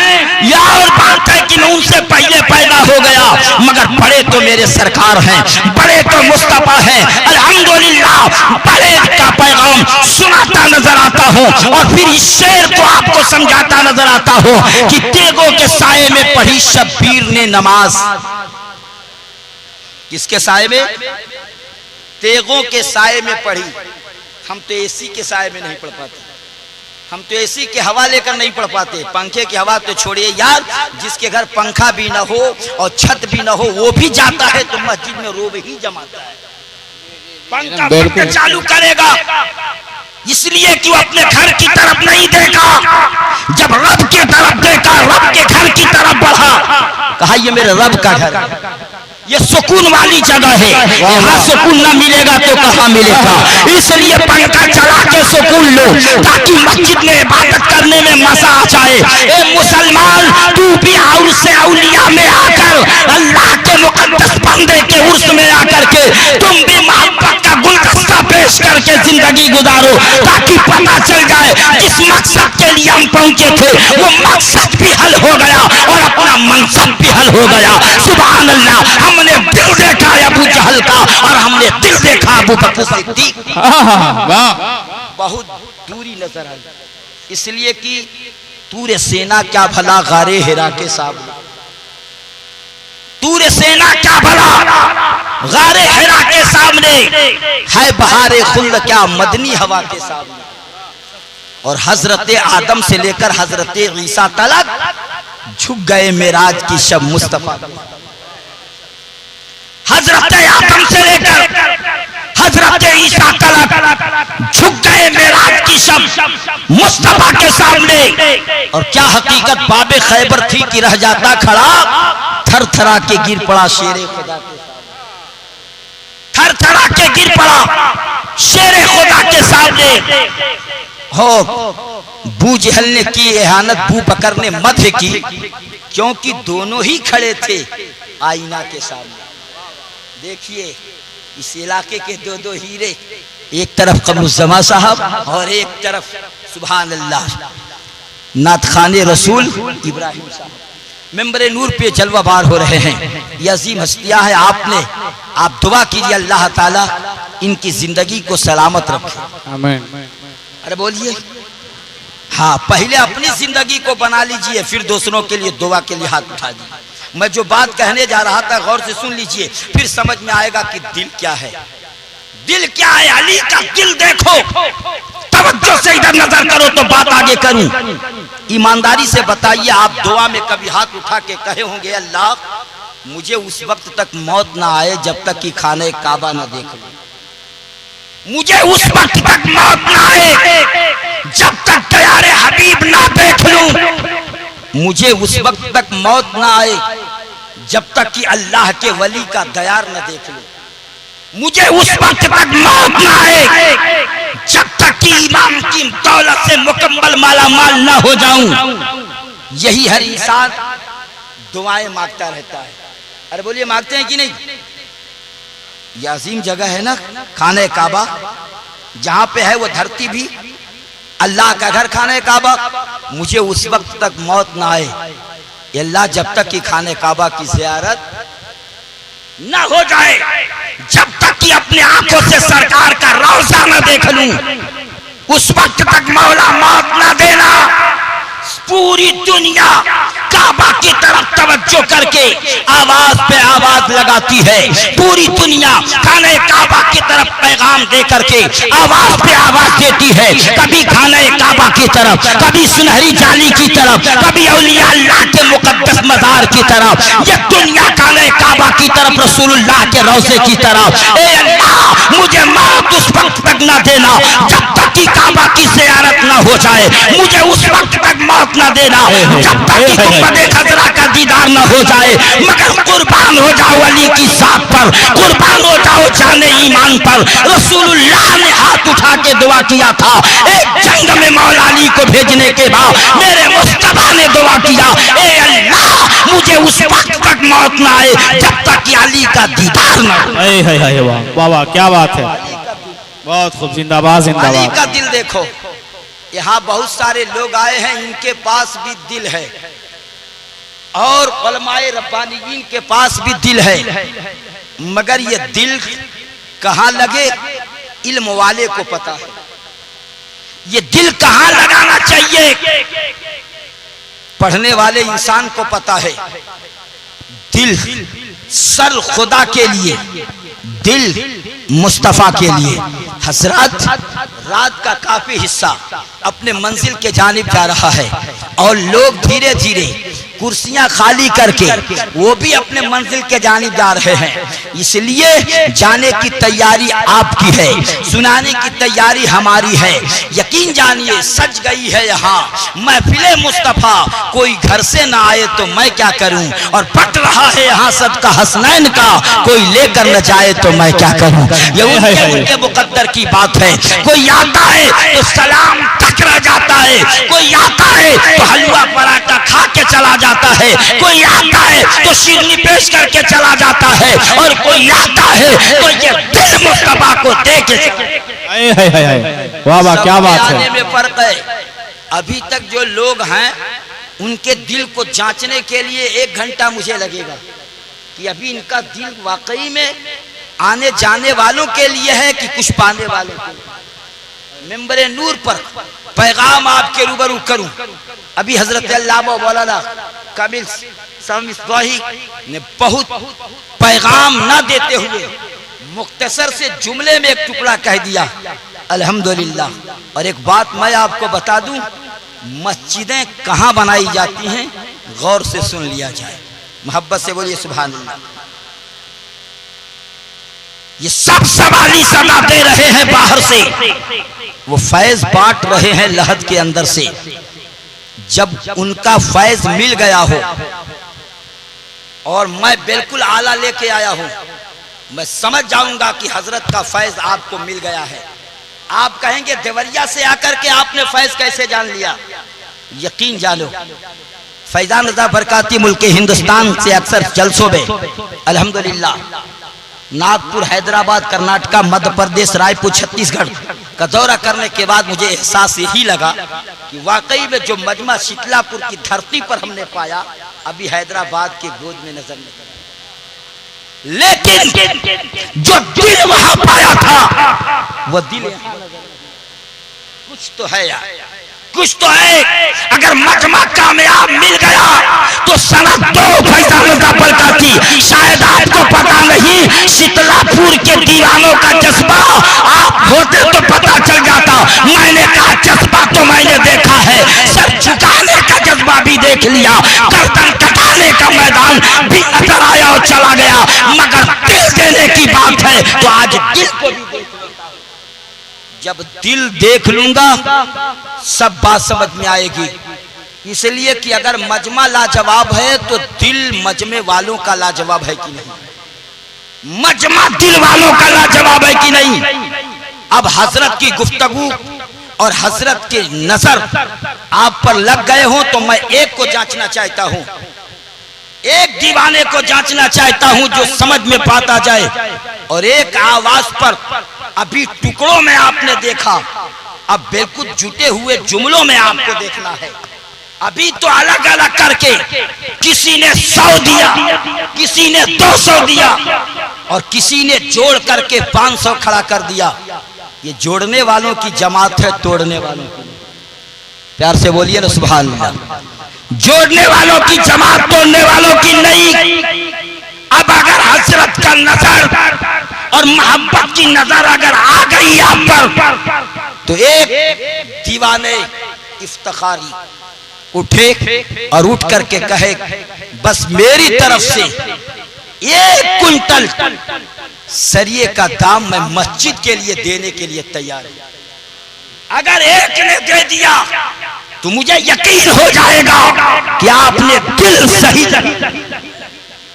यह और बात है कि मैं उनसे पहले पैदा हो गया, मगर बड़े तो मेरे सरकार हैं, बड़े तो मुस्तफा हैं। अल्हम्दुलिल्लाह बड़े का पैगाम सुनाता नजर आता हूँ और फिर इस शेर को आपको समझाता नजर आता हूँ कि तेगों के साये में पढ़ी शब्बीर ने नमाज। किसके साये में? तेगों के साये में पढ़ी। हम तो एसी के साये में नहीं पढ़ पाते, हम तो एसी के हवा लेकर नहीं पढ़ पाते। पंखे की हवा तो छोड़िए यार, जिसके घर पंखा भी ना हो और छत भी ना हो वो भी जाता है तो मस्जिद में रोब ही जमाता है। पंखा चालू करेगा इसलिए कि वो अपने घर की तरफ नहीं देखा, जब रब की तरफ देखा, रब के घर की तरफ बढ़ा, कहा ये मेरे रब का घर, ये सुकून वाली जगह है, यहाँ सुकून ना मिलेगा तो कहाँ मिलेगा। इसलिए पंखा चला के सुकून लो ताकि मस्जिद में इबादत करने में मजा आ जाए। ए मुसलमान, तू भी और से औलिया में आकर अल्लाह के मुकद्दस बंदे के उर्स में आकर के तुम भी मोहब्बत का गुलदस्ता पेश करके जिंदगी गुजारो, ताकि पता चल जाए जिस मकसद के लिए हम पहुंचे थे वो मकसद भी हल हो गया और अपना मनसब भी हल हो गया। सुभान अल्लाह। हमने दिल देखा अबू जहल का और हमने दिल देखा अबू बकर सिद्दीक। बहुत दूरी नजर आई, इसलिए कि तूरे सेना क्या भला गारे हिरा के सामने, तूरे सेना क्या भला गारे हिरा के सामने, है बहारे खुल्द क्या मदनी हवा के सामने। और हजरत आदम से लेकर हजरत ईसा तक झुक गए मेराज की शब मुस्तफा। हजरत आदम से लेकर हजरत ईसा तक झुक गए मेराज की शब मुस्तफा के सामने। और क्या हकीकत बाबे खैबर थी कि रह जाता खड़ा, थर थरा के गिर पड़ा शेरे खुदा के सामने, थर थरा के गिर पड़ा शेरे खुदा के सामने। हो बू जहल ने की एहानत, बू बकर ने मध्य की, क्योंकि दोनों ही खड़े थे आईना के सामने। देखिए इस इलाके के दो दो हीरे, एक तरफ कमरुज़्ज़मा साहब और एक तरफ सुभान अल्लाह नात खाने रसूल इब्राहिम साहब मेंबरे नूर पे जलवा बार हो रहे हैं। ये अजीम हस्तियां है, आप दुआ कीजिए अल्लाह ताला इनकी जिंदगी को सलामत रखे। आमीन। अरे बोलिए हाँ, पहले अपनी जिंदगी को बना लीजिए, फिर दूसरों के लिए दुआ के लिए हाथ उठा दीजिए। मैं जो बात कहने जा रहा था गौर से सुन लीजिए, फिर समझ में आएगा कि दिल क्या है। दिल क्या है? अली का दिल देखो, तवज्जो से इधर नजर करो तो बात आगे करूं। ईमानदारी से बताइए, आप दुआ में कभी हाथ उठा के कहे होंगे अल्लाह मुझे उस वक्त तक मौत ना आए जब तक कि खाने काबा ना देख लूं, मुझे उस वक्त तक मौत ना आए जब तक प्यारे हबीब ना देख लूं, मुझे उस वक्त तक मौत ना आए जब तक कि अल्लाह के वली का दयार न देख लूं, मुझे उस वक्त तक मौत ना आए जब तक कि इमाम की दौलत से मुकम्मल माला माल ना हो जाऊं। यही हर इंसान दुआएं मांगता रहता है। अरे बोलिए मांगते हैं कि नहीं? यह अजीम जगह है ना खाने काबा, जहां पे है वो धरती भी अल्लाह का घर खाने काबा, मुझे उस वक्त तक मौत ना आए अल्लाह, जब तक कि खाने काबा की ज़ियारत ना हो जाए, जब तक कि अपने आंखों से सरकार का रौज़ा न देख लूं, उस वक्त तक मौला मौत ना देना। पूरी दुनिया काबा की तरफ तवज्जो करके आवाज पे आवाज लगाती है, पूरी दुनिया खाने काबा की तरफ पैगाम दे करके आवाज पे आवाज देती है, कभी खाने काबा की तरफ, कभी सुनहरी जाली की तरफ, कभी औलिया अल्लाह के मुकद्दस मज़ार की तरफ, ये दुनिया खाने काबा की तरफ, रसूलुल्लाह के रौज़े की तरफ। ए अल्लाह, मुझे मौत उस वक्त तक ना देना जब तक कि काबा की ज़ियारत ना हो जाए, मुझे उस वक्त तक मौत ना देना जब तक कि गुंबदे खज़रा का दीदार ना हो जाए, मगर कुर्बान हो जाओ अली की ज़ात पर, कुर्बान हो जाओ जाने ईमान पर। रसूलुल्लाह ने हाथ उठा के दुआ किया था, एक जंग में मौला अली को भेजने के बाद मेरे मुस्तफा ने दुआ किया, ए अल्लाह, मुझे उस वक्त तक मौत ना आए जब तक कि अली का दीदार ना हो। वाह वाह, क्या बात है, बहुत खूब, जिंदाबाद जिंदाबाद। अली का दिल देखो, यहाँ बहुत सारे लोग आए हैं, इनके पास भी दिल है और उलमाए रब्बानियीन के पास भी दिल है, मगर ये दिल कहाँ लगे इल्म वाले को पता है। ये दिल कहाँ लगाना चाहिए पढ़ने वाले इंसान को पता है। दिल सर खुदा के लिए, दिल मुस्तफा के लिए। हजरत रात का काफी हिस्सा अपने मंजिल के जानिब जा रहा है और लोग धीरे धीरे कुर्सियां खाली करके वो भी अपने मंजिल के जानिब जा रहे हैं, इसलिए जाने की तैयारी आपकी है, सुनाने की तैयारी हमारी है। यकीन जानिए सज गई है यहाँ महफिले मुस्तफा, कोई घर से ना आए तो मैं क्या करूं, और पट रहा है यहाँ सदका हसनैन का, कोई लेकर न जाए तो मैं क्या करूं। ये उनके मुकद्दर की बात है। कोई आता है तो सलाम टकरा जाता है, कोई आता है तो हलवा पराठा खा के चला जाता है, कोई आता है तो शिरनी पेश करके चला जाता है, और कोई आता है तो ये दिल मुस्तफा को देख। वाह वाह, क्या बात है। में फर्क है। अभी तक जो लोग हैं उनके दिल को जांचने के लिए 1 घंटा मुझे लगेगा कि अभी इनका दिल वाकई में आने जाने वालों के लिए है कि कुछ पाने वालों के लिए। मिंबरे नूर पर पैगाम आपके रूबरू करूं। अभी हजरत अल्लामा मौलाना कामिल साहब मिसबाही ने बहुत पैगाम ना देते हुए मुख्तसर से जुमले में एक टुकड़ा कह दिया, अल्हम्दुलिल्लाह। और एक बात मैं आपको बता दूं, मस्जिदें कहाँ बनाई जाती हैं गौर से सुन लिया जाए, मोहब्बत से बोलिए सुभान अल्लाह। ये सब सवाली सदा दे रहे हैं बाहर से, वो फैज बांट रहे हैं लहद के अंदर से। जब उनका फैज मिल गया हो और मैं बिल्कुल आला लेके आया हूं, मैं समझ जाऊंगा कि हजरत का फैज आपको मिल गया है। आप कहेंगे देवरिया से आकर के आपने फैज कैसे जान लिया? यकीन जानो, फैजान रज़ा बरकाती मुल्क हिंदुस्तान से अक्सर जलसों में अल्हम्दुलिल्लाह नागपुर, हैदराबाद, कर्नाटका, मध्य प्रदेश, रायपुर, छत्तीसगढ़ का दौरा करने के बाद मुझे एहसास यही लगा कि वाकई में जो मजमा शीतलापुर की धरती पर हमने पाया अभी हैदराबाद के गोद में नजर नहीं, लेकिन जो दिल वहां पाया था वो दिल कुछ तो है यार, कुछ तो है। अगर मजमा कामयाब मिल गया तो सनद 2 फैजान रज़ा बरकाती। शायद आपको पता नहीं, शीतलापुर के दीवानों का जज्बा आप होते तो पता चल जाता। मैंने कहा जज्बा तो मैंने देखा है, सर झुकाने का जज्बा भी देख लिया, गर्दन कटाने का मैदान भी नजर आया और चला गया, मगर दिल देने की बात है तो आज दिल को भी देख। जब दिल देख लूंगा सब बात समझ में आएगी। इसलिए कि अगर मजमा लाजवाब है तो दिल मजमे वालों का लाजवाब है कि नहीं, मजमा दिल वालों का लाजवाब है कि नहीं। अब हजरत की गुफ्तगू और हजरत की नजर आप पर लग गए हो तो मैं एक को जांचना चाहता हूं, एक दीवाने को जांचना चाहता हूं जो समझ में पाता जाए। और एक आवाज पर अभी टुकड़ों में आपने देखा, अब बिल्कुल जुटे हुए जुमलों में आपको देखना है। अभी तो अलग अलग करके किसी ने 100 दिया, किसी ने 200 दिया और किसी ने जोड़ करके 500 खड़ा कर दिया। ये जोड़ने वालों की जमात है, तोड़ने वालों की। प्यार से बोलिए ना सुभान अल्लाह। जोड़ने वालों की जमात, तोड़ने वालों की नहीं। अब अगर हसरत का नजर और मोहब्बत की नजर अगर आ गई आप पर, तो एक दीवाने इफ्तिखारी उठे और उठ करके कहे बस मेरी तरफ से 1 कुंटल सरिये का दाम मैं मस्जिद के लिए देने के लिए तैयार हूं। अगर एक ने दे दिया तो मुझे यकीन हो जाएगा कि आपने दिल सही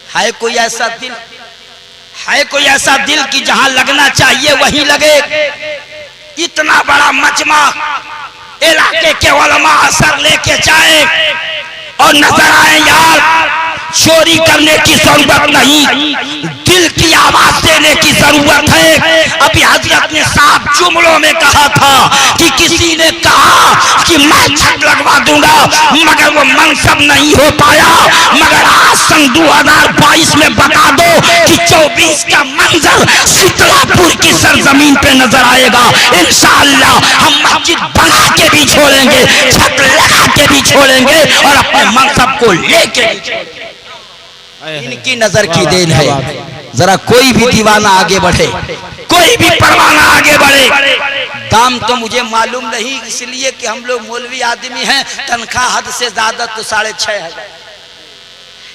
है। कोई ऐसा दिल है, कोई ऐसा दिल कि जहां लगना चाहिए वहीं लगे। इतना बड़ा मजमा इलाके के उलमा असर लेके जाए और नजर आए यार चोरी करने की जरूरत नहीं, दिल की आवाज देने की जरूरत है। अभी हजरत ने साफ जुमलों में कहा था कि किसी ने कहा कि मैं छत लगवा दूंगा, मगर वो मनसब नहीं हो पाया। मगर आज सन 2022 में बता दो कि 24 का मंजर शीतलापुर की सरजमीन पे नजर आएगा। इंशाअल्लाह हम मस्जिद बना के भी छोड़ेंगे, छत लगा के भी छोड़ेंगे और अपने मनसब को लेके। इनकी नजर की देन है। जरा कोई भी दीवाना आगे बढ़े, कोई भी परवाना आगे बढ़े। दाम तो मुझे मालूम नहीं, इसलिए कि हम लोग मौलवी आदमी हैं, तनख्वाह हद से ज्यादा तो 6,500।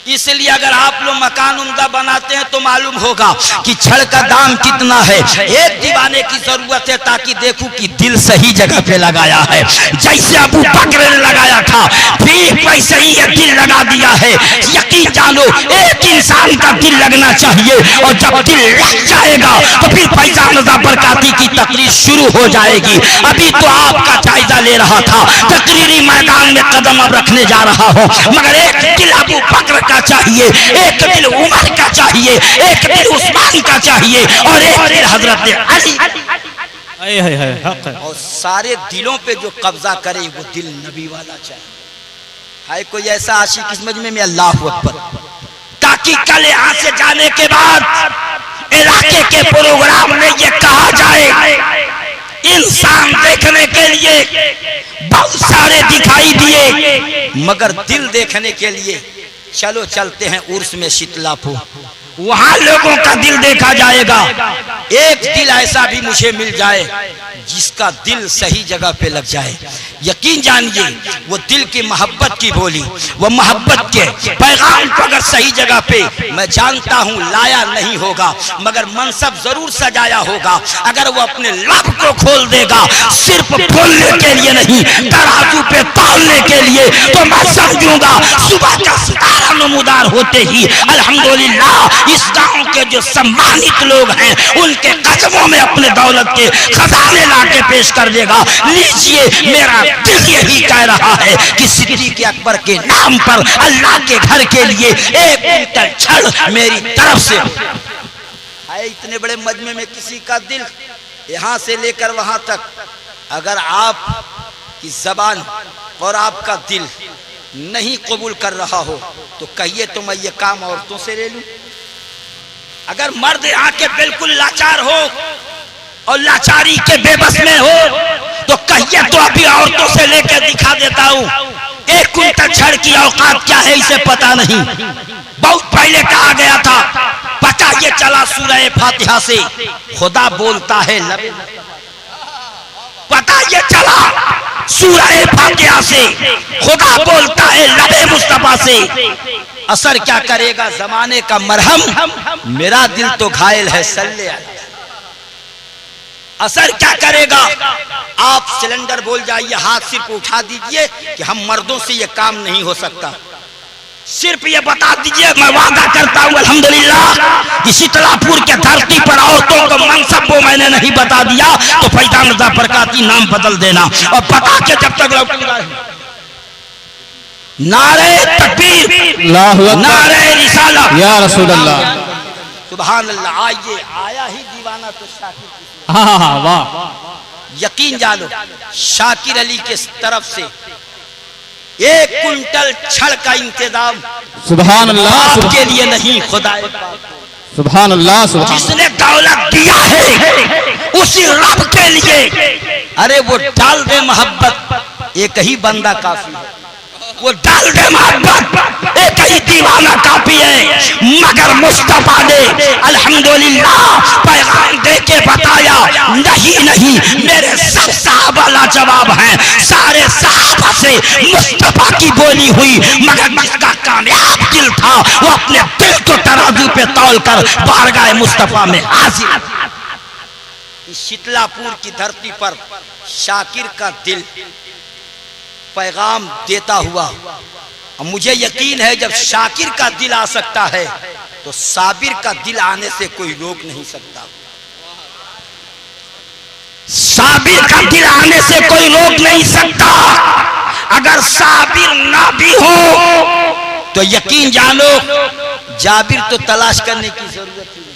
इसलिए अगर आप लोग मकान उम्दा बनाते हैं तो मालूम होगा कि छड़ का दाम कितना है। एक दीवाने की जरूरत है ताकि देखूं कि दिल सही जगह पे लगाया है। जैसे अबू बकर ने लगाया था ठीक वैसे ही ये दिल लगा दिया है। यकीन जानो एक इंसान का दिल लगना चाहिए और जब दिल लग जाएगा तो फिर फैजान रज़ा बरकाती की तकरीर शुरू हो जाएगी। अभी तो आपका जायजा ले रहा था, तकरीरी मैदान में कदम अब रखने जा रहा हूँ। मगर एक दिल अबू बकर का चाहिए, एक दिल उमर का चाहिए, एक दिल उस्मान का चाहिए और एक दिल हजरत अली। और सारे दिलों पे जो कब्जा करे वो दिल नबी वाला चाहिए। है कोई ऐसा आशिक इस मजमे में? अल्लाहु अकबर। ताकि कल यहाँ से जाने के बाद इलाके के प्रोग्राम में ये कहा जाए इंसान देखने के लिए बहुत सारे दिखाई दिए, मगर दिल देखने के लिए चलो चलते हैं उर्स में शीतलापुर, वहां लोगों का दिल देखा जाएगा। एक दिल ऐसा भी मुझे मिल जाए जिसका दिल सही जगह पे लग जाए। यकीन जानिए वो दिल की मोहब्बत की बोली, वो मोहब्बत के पैगाम को अगर सही जगह पे मैं जानता हूँ लाया नहीं होगा, मगर मनसब जरूर सजाया होगा। अगर वो अपने लब को खोल देगा सिर्फ बोलने के लिए नहीं, तराजू पे तौलने के लिए, तो मैं समझूंगा सुबह का सितारा नमूदार होते ही अल्हम्दुलिल्लाह इस गांव के जो सम्मानित लोग हैं उनके कदमों में अपने दौलत के खजाने लाके पेश कर देगा। लीजिए मेरा दिल यही कह रहा है कि सिद्दीक़ अकबर के नाम पर अल्लाह के घर के लिए एक कुंटल छड़ मेरी तरफ से है। इतने बड़े मजमे में किसी का दिल यहाँ से लेकर वहां तक अगर आप की जबान और आपका दिल नहीं कबूल कर रहा हो तो कहिए तो मैं ये काम औरतों से ले लूं। अगर मर्द आके बिल्कुल लाचार हो और लाचारी के बेबस में हो तो कहिए तो अभी औरतों से लेकर दिखा देता हूं। एक कुंटल छड़ की औकात क्या है इसे पता नहीं, बहुत पहले कहा गया था। पता ये चला सूरह फातिहा से खुदा बोलता है लबे, पता ये चला सूरह फातिहा से खुदा बोलता है लबे मुस्तफा से। असर क्या करेगा जमाने का मरहम, मेरा दिल तो घायल है सल्ले अलैहि। असर क्या करेगा? आप सिलेंडर बोल जाइए, हाथ सिर्फ उठा दीजिए कि हम मर्दों से ये काम नहीं हो सकता। सिर्फ ये बता दीजिए, मैं वादा करता हूँ अल्हम्दुलिल्लाह कि शीतलापुर के धरती पर औरतों को मनसब वो मैंने नहीं बता दिया तो फैजान रज़ा बरकाती नाम बदल देना और बता के जब तक लौटूंगा। नारे तकबीर, नारे रिसाला या रसूल अल्लाह, सुभान अल्लाह। आइए, आया ही दीवाना तो शाकिर। हाँ वाह, यकीन जानो शाकिर अली के तरफ से 1 कुंटल छड़ का इंतजाम सुभान अल्लाह, आपके लिए नहीं खुदा सुभान अल्लाह, सुभान जिसने दौलत दिया है उसी रब के लिए। अरे वो डाल दे मोहब्बत, एक ही बंदा काफी है। वो डाल दे मोहब्बत, एक ही दीवाना काफी है। मगर मुस्तफा ने अल्हम्दुलिल्लाह पैगाम दे के बताया, नहीं नहीं मेरे सब सहाबा लाजवाब हैं, सारे सहाबा से मुस्तफा की बोली हुई, मगर जिसका कामयाब दिल था वो अपने दिल को तराजू पे तौल कर बारगाह मुस्तफा में हाजिर। इस शीतलापुर की धरती पर शाकिर का दिल पैगाम देता हुआ, मुझे यकीन है जब शाकिर का दिल आ सकता है तो साबिर का दिल आने से कोई रोक नहीं सकता। साबिर का दिल आने से कोई रोक नहीं सकता। अगर साबिर ना भी हो तो यकीन जानो जाबिर तो तलाश करने की जरूरत ही नहीं।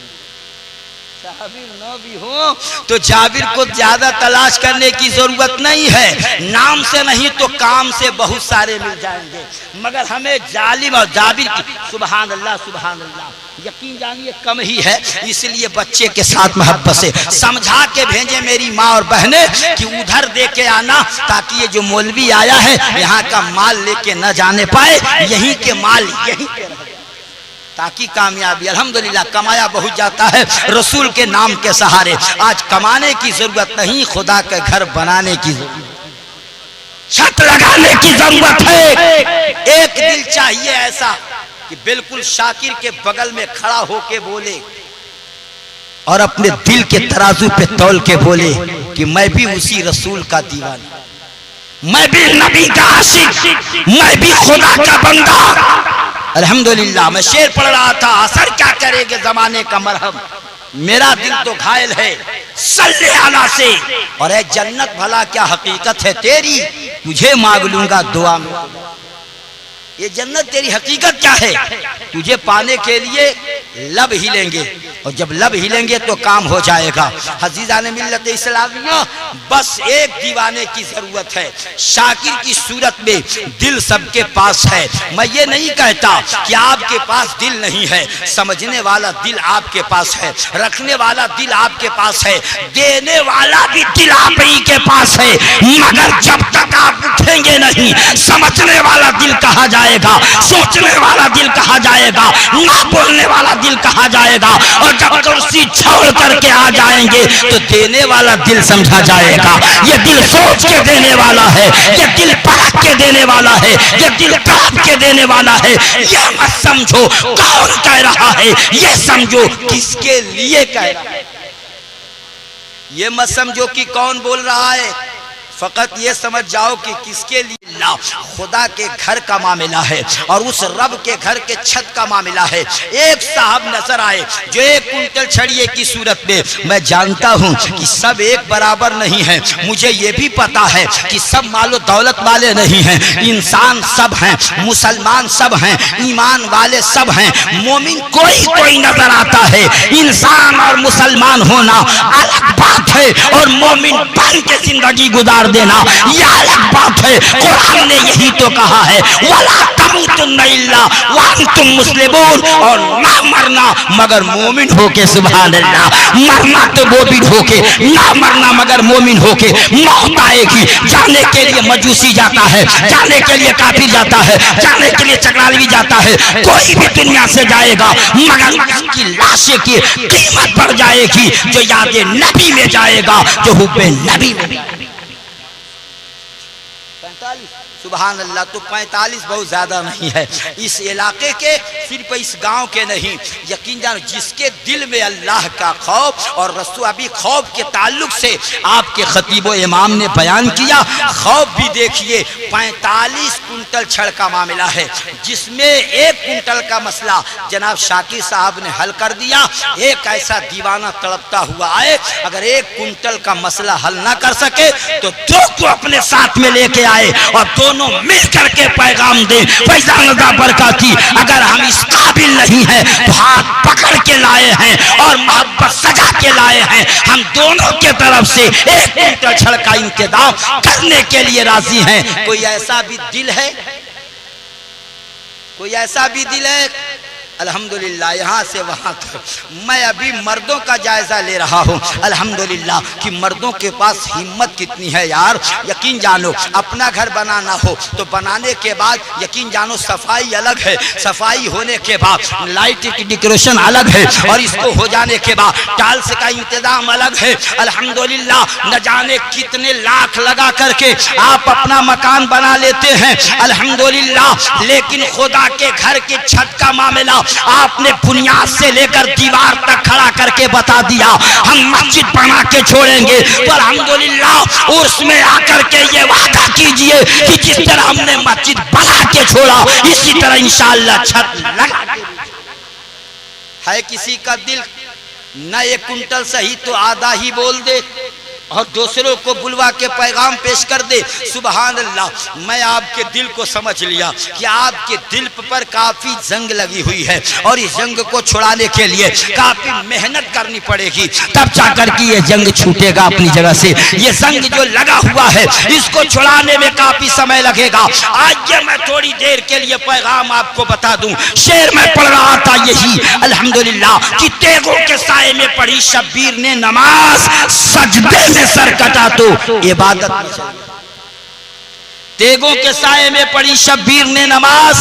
साबिर ना भी हो तो जाबिर को ज्यादा तलाश करने की जरूरत नहीं है। नाम से नहीं तो काम से बहुत सारे मिल जाएंगे, मगर हमें जालिम और जाबिर की सुभान अल्लाह, सुभान अल्लाह, यकीन जानिए कम ही है। इसलिए बच्चे के साथ मोहब्बत से समझा के भेजे मेरी माँ और बहनें कि उधर दे के आना, ताकि ये जो मौलवी आया है यहाँ का माल लेके न जाने पाए, यहीं के माल यहीं पे रहे, ताकि कामयाबी। अल्हम्दुलिल्लाह कमाया बहुत जाता है रसूल के नाम के सहारे। आज कमाने की जरूरत नहीं, खुदा का घर बनाने की जरूरत, छत लगाने की जरूरत है। एक दिल चाहिए ऐसा कि बिल्कुल शाकिर के बगल में खड़ा होके बोले और अपने दिल के तराजू पे तौल के बोले कि मैं भी उसी रसूल का दीवाना, मैं भी नबी का आशिक, मैं भी खुदा का बंदा। अल्हम्दुलिल्लाह मैं शेर पढ़ रहा था, असर क्या करेगा जमाने का मरहम, मेरा दिल तो घायल है सल्ले आला से, और ए जन्नत भला क्या हकीकत है तेरी, तुझे मांग लूंगा दुआ में। ये जन्नत तेरी हकीकत क्या है, तुझे पाने के लिए लब हिलेंगे, और जब लब हिलेंगे तो काम हो जाएगा। हजीजाने मिल्लत इस्लामिया, बस एक दीवाने की जरूरत है। शाकिर की सूरत में दिल सबके पास है। मैं ये नहीं कहता कि आपके पास दिल नहीं है, समझने वाला दिल आपके पास है, रखने वाला दिल आपके पास है, देने वाला भी दिल आप ही के पास है। मगर जब तक आप उठेंगे नहीं, समझने वाला दिल कहा जाएगा, सोचने वाला दिल कहा जाएगा, ना बोलने वाला दिल कहा जाएगा, और जब कुर्सी छोड़ करके आ जाएंगे तो देने वाला दिल समझा जाएगा। ये दिल सोच के देने वाला है, ये दिल परख के देने वाला है, ये दिल तड़प के देने वाला है। ये मत समझो कौन कह रहा है, ये समझो किसके लिए कह रहा है। ये मत समझो कि कौन बोल रहा है, फकत ये समझ जाओ कि किसके लिए। खुदा के घर का मामला है और उस रब के घर के छत का मामला है। एक साहब नजर आए जो 1 कुंटल छड़िए की सूरत में, मैं जानता हूं कि सब एक बराबर नहीं है, मुझे ये भी पता है कि सब मालो दौलत वाले नहीं हैं, इंसान सब हैं, मुसलमान सब हैं, ईमान वाले सब हैं, मोमिन कोई कोई नजर आता है। इंसान और मुसलमान होना अलग बात है, और मोमिन बन के जिंदगी गुजार देना यह अलग बात है। कुरान ने यही तो कहा है, वला तमुतुन्ना इल्ला व अंतुम मुस्लिमून, और ना मरना मगर मोमिन होके। सुभान अल्लाह, मरना तो मोमिन होके, ना मरना मगर मोमिन होके। मौत आएगी, जाने के लिए मजूसी जाता है, जाने के लिए काफिर जाता है, जाने के लिए चकरालवी जाता है, कोई भी दुनिया से जाएगा, मगर उसकी लाशें की कीमत बढ़ जाएगी। जो याद नबी में जाएगा, जो हुब्बे नबी में। सुभान अल्लाह, तो 45 बहुत ज्यादा नहीं है। इस इलाके के, सिर्फ इस गांव के नहीं, यकीन जानो जिसके दिल में अल्लाह का खौफ और रसूल, अभी खौफ के ताल्लुक से आपके खतीब इमाम ने बयान किया। खौफ भी देखिए, 45 कुंटल छड़ का मामला है, जिसमें 1 कुंटल का मसला जनाब शाकिर साहब ने हल कर दिया। एक ऐसा दीवाना तड़पता हुआ आए, अगर 1 कुंटल का मसला हल ना कर सके तो 2 को अपने साथ में लेके आए, और दोनों दोनों मिल करके पैगाम दें। फैजान रज़ा बरकाती अगर हम इस काबिल नहीं है तो हाथ पकड़ के लाए हैं और मोहब्बत सजा के लाए हैं। हम दोनों के तरफ से एक क्विंटल छड़ का इंतजाम करने के लिए राजी हैं। कोई ऐसा भी दिल है, कोई ऐसा भी दिल है? अल्हम्दुलिल्लाह यहाँ से वहाँ तक मैं अभी मर्दों का जायजा ले रहा हूँ। अल्हम्दुलिल्लाह कि मर्दों के पास हिम्मत कितनी है यार। यकीन जानो अपना घर बनाना हो तो बनाने के बाद यकीन जानो सफाई अलग है, सफाई होने के बाद लाइट की डेकोरेशन अलग है और इसको हो जाने के बाद टाइल्स का इंतजाम अलग है। अल्हम्दुलिल्लाह न जाने कितने लाख लगा करके आप अपना मकान बना लेते हैं अल्हम्दुलिल्लाह, लेकिन खुदा के घर के छत का मामला आपने बुनियाद से लेकर दीवार तक खड़ा करके बता दिया हम मस्जिद बना के छोड़ेंगे। तो अल्हम्दुलिल्लाह उर्स में आकर के ये वादा कीजिए कि जिस तरह हमने मस्जिद बना के छोड़ा इसी तरह इंशाअल्लाह छत लगा है। किसी का दिल न एक कुंटल सही तो आधा ही बोल दे और दूसरों को बुलवा के पैगाम पेश कर दे। सुभान अल्लाह। मैं आपके दिल को समझ लिया कि आपके दिल पर काफी जंग लगी हुई है और इस जंग को छुड़ाने के लिए काफी मेहनत करनी पड़ेगी, तब जाकर के ये जंग छूटेगा अपनी जगह से। ये जंग जो लगा हुआ है इसको छुड़ाने में काफी समय लगेगा। आज ये मैं थोड़ी देर के लिए पैगाम आपको बता दूं। शेर में पढ़ रहा था यही अल्हम्दुलिल्लाह कि तेगों के साए में पढ़ी शब्बीर ने नमाज, सजदे सर कटा तो इबादत में चल गया। तेगों के साए में पड़ी शब्बीर ने नमाज,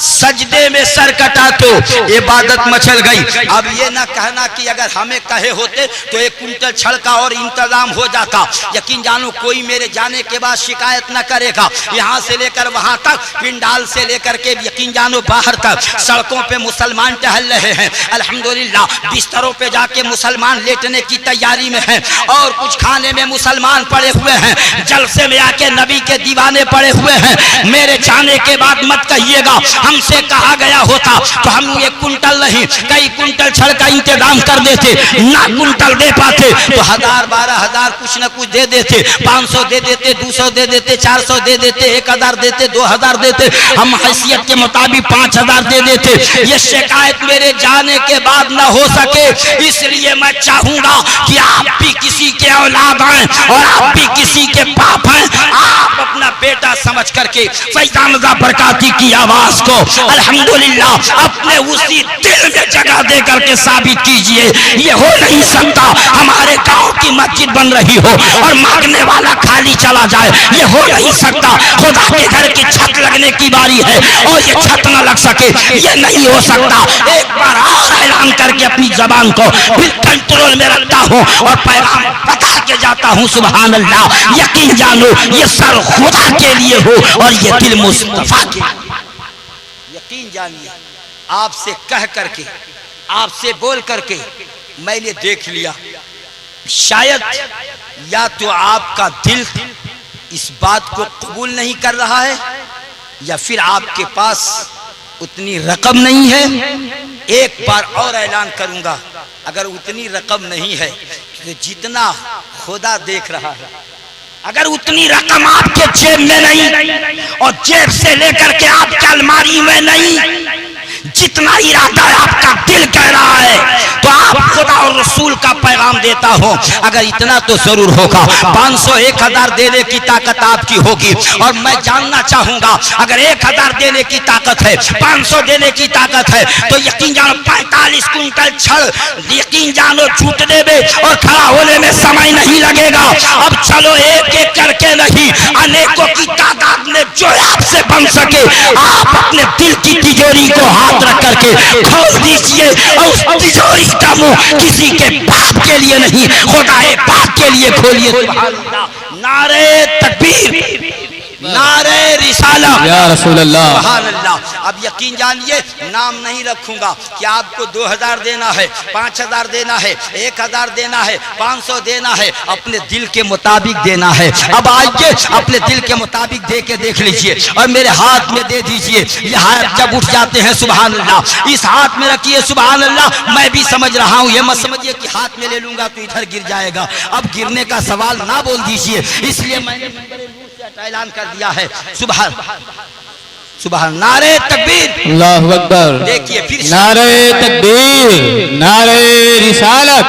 सजदे में सर कटा तो इबादत मचल गई। अब ये ना कहना कि अगर हमें कहे होते तो एक कुंटल छड़ का और इंतजाम हो जाता। यकीन जानो कोई मेरे जाने के बाद शिकायत न करेगा। यहाँ से लेकर वहां तक, पिंडाल से लेकर के यकीन जानो बाहर तक सड़कों पे मुसलमान टहल रहे हैं अल्हम्दुलिल्लाह। बिस्तरों पे जाके मुसलमान लेटने की तैयारी में हैं और कुछ खाने में मुसलमान पड़े हुए हैं, जलसे में आके नबी के दीवाने पड़े हुए हैं। मेरे जाने के बाद मत कहिएगा हमसे कहा गया होता तो हम एक कुंटल नहीं कई कुंटल छड़ का इंतजाम कर देते। ना कुंटल दे पाते तो 1000 12,000 कुछ न कुछ दे देते, 500 दे देते, 200 दे देते, 400 दे देते, 1000 देते, 2000 देते, हम हैसियत के मुताबिक 5000 दे देते। ये शिकायत मेरे जाने के बाद न हो सके, इसलिए मैं चाहूंगा कि आप भी किसी के औलाद हैं और आप भी किसी के बाप हैं। आप अपना बेटा समझ करके फैजान रज़ा बरकाती की आवाज को अल्हम्दुलिल्लाह अपने उसी दिल में जगह दे करके साबित कीजिए। ये हो नहीं सकता हमारे गांव की मस्जिद बन रही हो और मांगने वाला खाली चला जाए। ये हो नहीं सकता खुदा के घर की छत लगने की बारी है और ये छत न लग सके। ये नहीं हो सकता। एक बार और ऐलान करके अपनी जबान को फिर कंट्रोल में रखता हूँ और पैगाम बता के जाता हूँ। सुभान अल्लाह। यकीन जानो ये सर खुदा के लिए हो और ये दिल मुस्तफा के। यकीन जानिए आपसे कह करके, आपसे बोल करके मैंने देख लिया, शायद या तो आपका दिल इस बात को कबूल नहीं कर रहा है या फिर आपके पास उतनी रकम नहीं है। एक बार और ऐलान करूंगा, अगर उतनी रकम नहीं है तो जितना खुदा देख रहा है, अगर उतनी रकम आपके जेब में नहीं और जेब से लेकर के आपके अलमारी में नहीं, जितना इरादा आपका दिल कह रहा है तो आप खुदा और रसूल का पैगाम देता हो। अगर इतना तो जरूर होगा। 500 1000 देने की ताकत आपकी होगी और मैं जानना चाहूंगा अगर 1000 देने की ताकत है, 500 देने की ताकत है तो यकीन जानो 45 कुंटल छड़ यकीन जानो छूटने में और खड़ा होने में समय नहीं लगेगा। अब चलो एक एक करके नहीं, अनेकों की तादाद में जो आपसे बन सके आप अपने दिल की तिजोरी को हाथ रख करके खोल दीजिए और उस तिजोरी का मुंह किसी के बाप के लिए नहीं खुदाए पाक के लिए खोलिए। नारे तकबीर, नारे रिसाला या रसूल अल्लाह। सुभान अल्लाह। अब यकीन जानिए नाम नहीं रखूंगा कि आपको 2000 देना है, 5000 देना है, 1000 देना है, 500 देना है, अपने दिल के मुताबिक देना है। अब आइए अपने दिल के मुताबिक दे के देख लीजिए और मेरे हाथ में दे दीजिए। ये हाथ जब उठ जाते हैं सुभान अल्लाह, इस हाथ में रखिए सुभान अल्लाह। मैं भी समझ रहा हूँ, ये मत समझिए कि हाथ में ले लूंगा तो इधर गिर जाएगा। अब गिरने का सवाल ना बोल दीजिए, इसलिए मैंने ऐलान कर दिया है। सुबह सुबह नारे तकबीर, अल्लाहु अकबर। देखिए फिर नारे तकबीर, नारे रिसालत,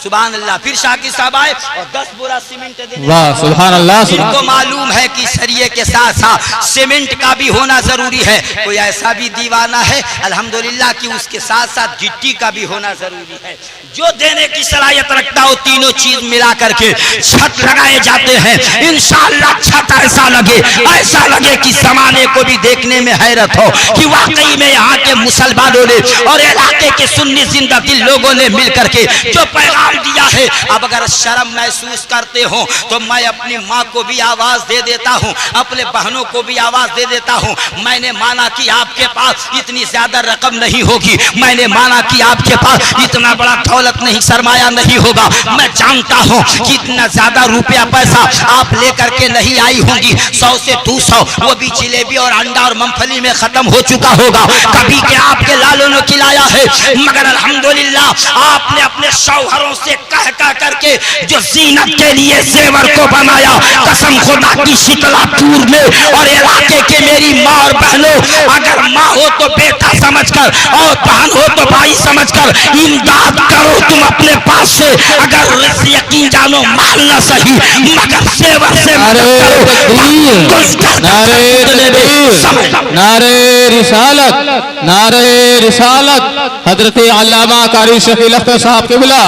सुभान अल्लाह। फिर शाकिर साहब आए और 10 बोरा सीमेंट देने। वाह सुभान अल्लाह। इनको मालूम है कि सरिये के साथ साथ सीमेंट का भी होना जरूरी है। कोई ऐसा भी दीवाना है अल्हम्दुलिल्लाह कि उसके साथ साथ गिट्टी का भी होना जरूरी है। जो देने की सलाहियत रखता हो तीनों चीज मिला करके छत लगाए जाते हैं। इंशाअल्लाह छत ऐसा लगे कि जमाने को भी देखने में हैरत हो कि वाकई में यहाँ के मुसलमानों ने और इलाके के सुन्नी जिंदा दिल लोगों ने मिल करके जो पैगाम दिया है। अब अगर शर्म महसूस करते हो तो मैं अपनी माँ को भी आवाज दे देता हूँ, अपने बहनों को भी आवाज दे देता हूँ। मैंने माना कि आपके पास इतनी ज्यादा रकम नहीं होगी, मैंने माना कि आपके पास इतना बड़ा दौलत नहीं, सरमाया नहीं होगा। मैं जानता हूँ कि इतना ज्यादा रुपया पैसा आप लेकर के नहीं आई होंगी। 100 से 200 वो भी जिलेबी और अंडा और मूंगफली में खत्म हो चुका होगा। कभी के आपके लालों ने खिलाया है, मगर अल्हम्दुलिल्लाह आपने अपने शौहरों से कह करके जो जीनत के लिए जेवर को बनाया, कसम खुदा की शीतलापुर में और इलाके के मेरी माँ और बहनों, अगर माँ हो तो बेटा समझकर और बहन हो तो भाई समझकर इमदाद करो तुम अपने पास से। अगर यकीन जानो माल न सही मगर जेवर से नारे रिसालत, नारे रिसालत, हजरत अल्लामा कारी शकील अख्तर साहब के बिला